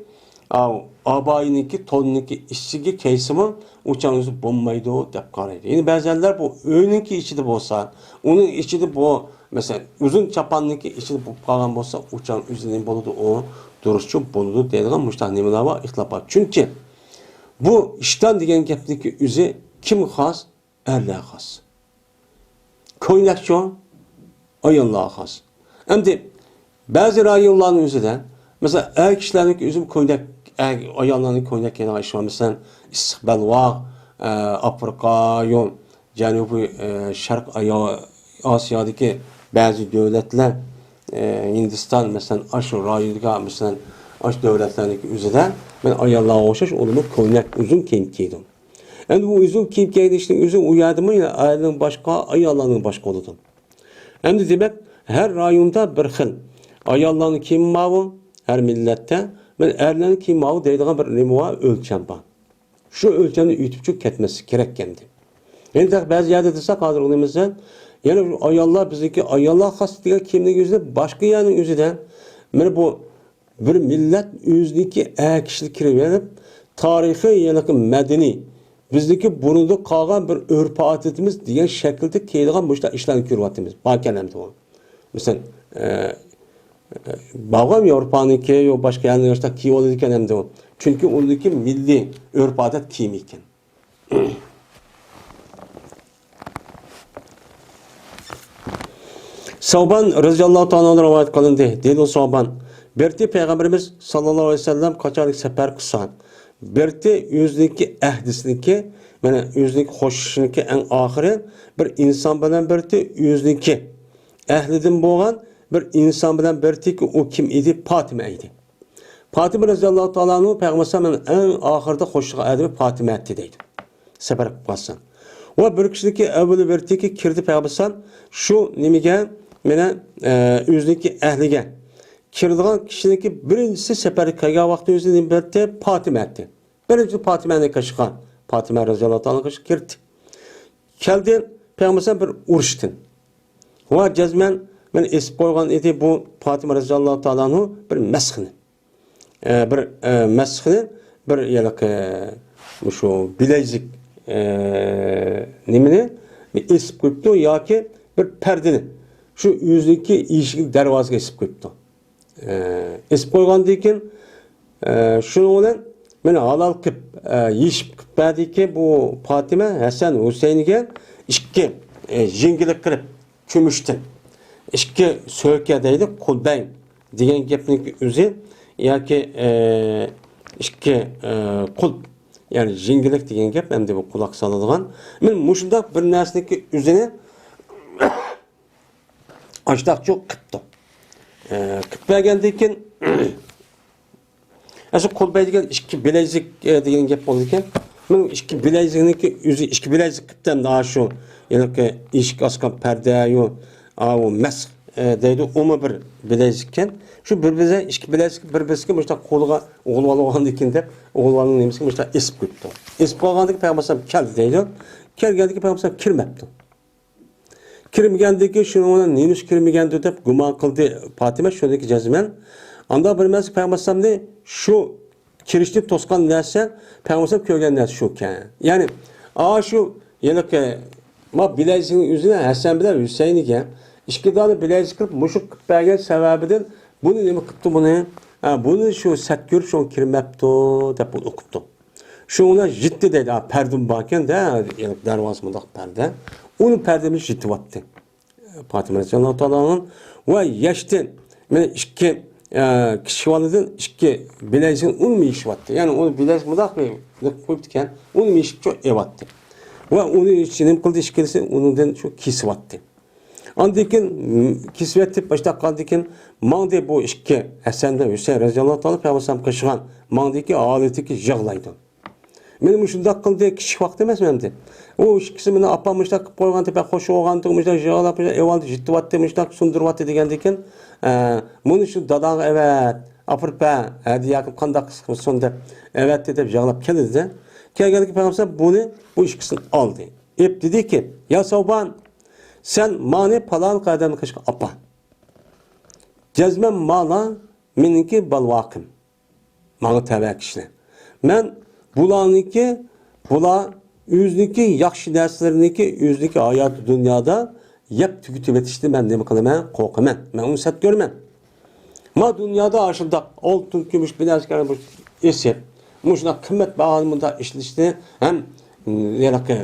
abayiniki, tonuniki işçigi keysimi uçağınızı bombaydı o dep qaraydı. Yani bazılar bu öğününki içinde bolsa, onun içinde bu mesela uzun çapanlıki içinde bu qalan bolsa uçağın üzerinde boludu o duruşçu boludu deydigan muştaq nemeler var ixtilafat. Çünkü bu işten degan gapniki üzü kim xas? Erler xas. Koynakçı ayollar xas. Endi bazı rayonların üzüden mesela er kişilerin üzüm koynak ayollarning ko'ylak yanashi var. Mesela istiqbalvoq, Afrika, yon Janubiy Sharq Osiyodagi ba'zi davlatlar, Hindiston mesela aşu rayonga mesela aşu davlatlarning o'zida men ayollarga o'xshash o'zimni ko'ylak uzun kiyim kiydim. Endi bu uzun kiyim kiyishning o'zi u yerdimi ayolning boshqa, ayollarning boshqa bo'ladi. Endi demak her rayonda bir xil ayollarning kiyimi bor, her millatda. Ben erlerin kiyimi deydiğen bir nima ölçem var. Şu ölçemni ütüpçük ketmesi gerek kendi. Yani bazı yerde desek hazır olayımızda yani ayollar bizdeki ayollar has diye kimlik yüzde başka yerinin yüzünden yani bu bir millet yüzdeki kişilik kirvelip tarihi yani medeni bizdeki bunu kalan bir örf adetimiz diye şekilde kiydiğen bu işte işlerini kürvatimiz. Bakenemde o. Mesela Bağlam Avrupa'nınki yo başka yerlerde kiyim olur iken hem de o. Çünkü oradaki milli örf adet kiyim iken. Savban radıyallahu ta'ala rivayet kılındı. Dedi o Savban. Berti Peygamberimiz sallallahu aleyhi ve sellem kaçarlık sefer kısan. Berti yüzdeki ehdisindeki yani yüzdeki hoşuşundaki en ahiri bir insan bilen berti yüzdeki ehlidin boğan bir insan bilen berti ki o kim idi? Fatime idi. Fatime radıyallahu ta'ala'nın Peygamberimiz en ahırda hoşluğa edip Fatime etti deydi. Sefer kılsan. O bir kişideki evveli berti ki kirdi Peygamberimiz şu nimige mene yüzdeki ehlige kirdiğin kişideki birincisi sefer kayga vakti yüzdeki berti Fatime etti. Birinci Fatime'nin kaşıkan. Fatime radıyallahu ta'ala'nın kaşık kirdi. Geldi Peygamberimiz bir uruştun. O cezmen ben isip koygan idi bu Fatime radıyallahu ta'ala'nın bir meshini. Bir meshini bir yalak şu bilezik nimini bir isip koyuptu ya ki bir perdeni şu yüzdeki işik dervazga isip koyuptu. Isip koygan deyken şunu olan ben halal kıp yiyişip kıpmadı ki bu Fatime Hasan Hüseyin'e işki jingilik kırıp kümüştü. İşki söke deydi kulbey degan gapning o'zi yoki ishki qul yani jingilik degan gap endi bu quloq soladigan men mushundaq bir narsaniki o'zini ashtaqchoq qilibdi qilib bergandan keyin shu kulbey degan ishki bilezik degan gap bo'ldi ekan men ishki bilezikniki o'zi ishki bilezik qilibdi daha shu yoki eshik osgan parda yo o mesh deydi onu bir bilezikken şu birbirine iki bilezik birbirine mesela kolga oğulvalı olan dikinde oğulvalının nemisi mesela isp güttü. İsp olgandaki Peygamber keldi deydi. Kelgendeki Peygamber kirmepti. Kirmegandeki şunu ona neymiş kirmegandi dep guman kıldı Fatime şuradaki cezmen. Anda bilmez Peygamber ne şu kirişti toskan nerse Peygamber köygen nerse şuken. Yani şu yeleke ma bileziğin yüzüne Hasan bilen Hüseyin'i ki İşkidarı bilezik kılıp muşuk kılıp bergen sebebiden bunu nemi kıptı bunu? Bunu şu setkür şu kirmepti dep bunu okuttu. Şu ona ciddi dedi perdem bakken de yani dervaz mıdak perde. Onun perdemiz ciddi vattı. Fatime radıyallahu ta'ala'nın ve yaştın yani işki kişi valıdın işki bileziğin onun mu iş vattı? Yani onu bilezik mıdak mı koyuptuken onun mu iş çok evattı. Ve onun için nem kıldı işkilisi onundan çok kisi vattı. Andikin kisvetip başta kaldikin mandi bu işki Hasan'da Hüseyin radıyallahu ta'ala Peygamber kaşıgan mandiki aletiki jağlaydı. Benim şunda kıldı kişi vakti emas mende. O ikisi meni apamışlar qilib qo'ygan tepa qo'shib olgandigimizda yig'lab evaldi jittivat demişlar sundirvatdi degandikin buni shu dadang evet apirpa hadiya qilib qanday qilsin deb evet deb yig'lab keldi. Kelganki payg'ambar buni bu ikisini oldi. Hep dedi ki ya Savban sen mani falan qadam qilishga apa. Cezmen mala meniki balvaqim. Mani tavakishni. Men bularniki bular yüzdeki yaxşı derslerindeki yüzdeki hayat dünyada yap tüketip etişti ben nima qilaman qo'rqaman. Men uni sat görmem. Ma dünyada aşında oltun gümüş bileşken bu esep. Muşuna kıymet bağlamında işlişti. Hem yaraki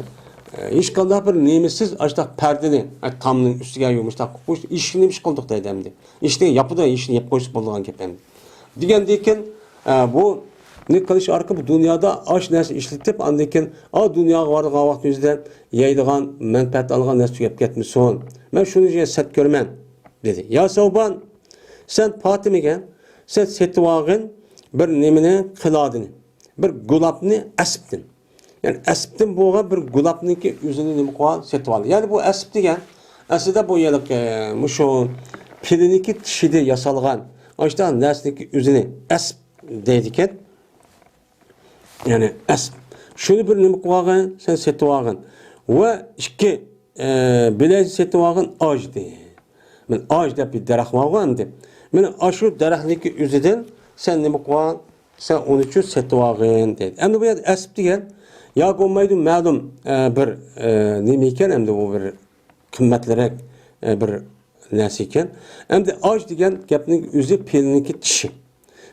hiç qanday bir nemesiz aşda perdeni tamның üstüge yumuşta bu işini iş qildik deydi endi. İşte yapıda işini yap qo'yib bo'lgan gap endi. Degandekin bu ne qilish orqali bu dünyada aş narsa ishlatib andan a dunyoga borgan vaqt o'zida yeydigan manfaat olgan narsa tugab ketmasin. Men shuni sat ko'raman dedi. Ya Savban sen Fatimaga sen setib olgan bir nimani qiladin. Bir gulabni asibdin. Yani asibdin bo'lgan bir gulabniki o'zini nima qilib setib oldi. Yani bu asib degan aslida bu yiliq mushu piliniki tishida yasalgan ashta narsaniki o'zini asib deydi ekan. Yani asb. Şunu bir nima qilgan, sen setib olgan. Va ikki bilay setib olgan ajdi. Men aj deb bir daraxt olgan deb. Men shu daraxtniki o'zidan sen nima qilgan? Sen onun uchun setib olgan dedi. Endi bu asb degan ya bo'lmaydi ma'lum bir nima ekan, endi bu bir qimmatliroq bir narsa ekan. Endi aj degan gapning o'zi pilniki tishi.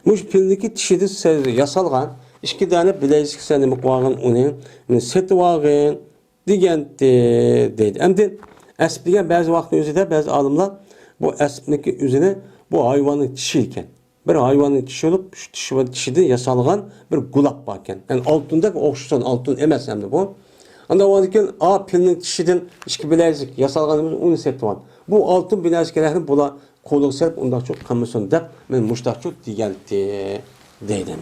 Mush pilniki tishida yasalgan İki tane bilezik seni mukvağın onu setuvağın digenti deydi. Hem de esp diyen bazı vakti özüde bazı alımlar bu espniki üzerine bu hayvanın dişi iken bir hayvanın dişi olup şu dişide yasalgan bir gulap varken yani altında okşusan altın emez hem de bu. Anda o diken a pilinin dişiden iki bilezik yasalganımız onu setuvağın. Bu altın bileziklerini bula koluk serp ondan çok kamışsın deyip ben muştak çok digenti deydim.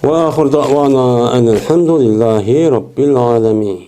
وآخر دعوانا أن الحمد لله رب العالمين.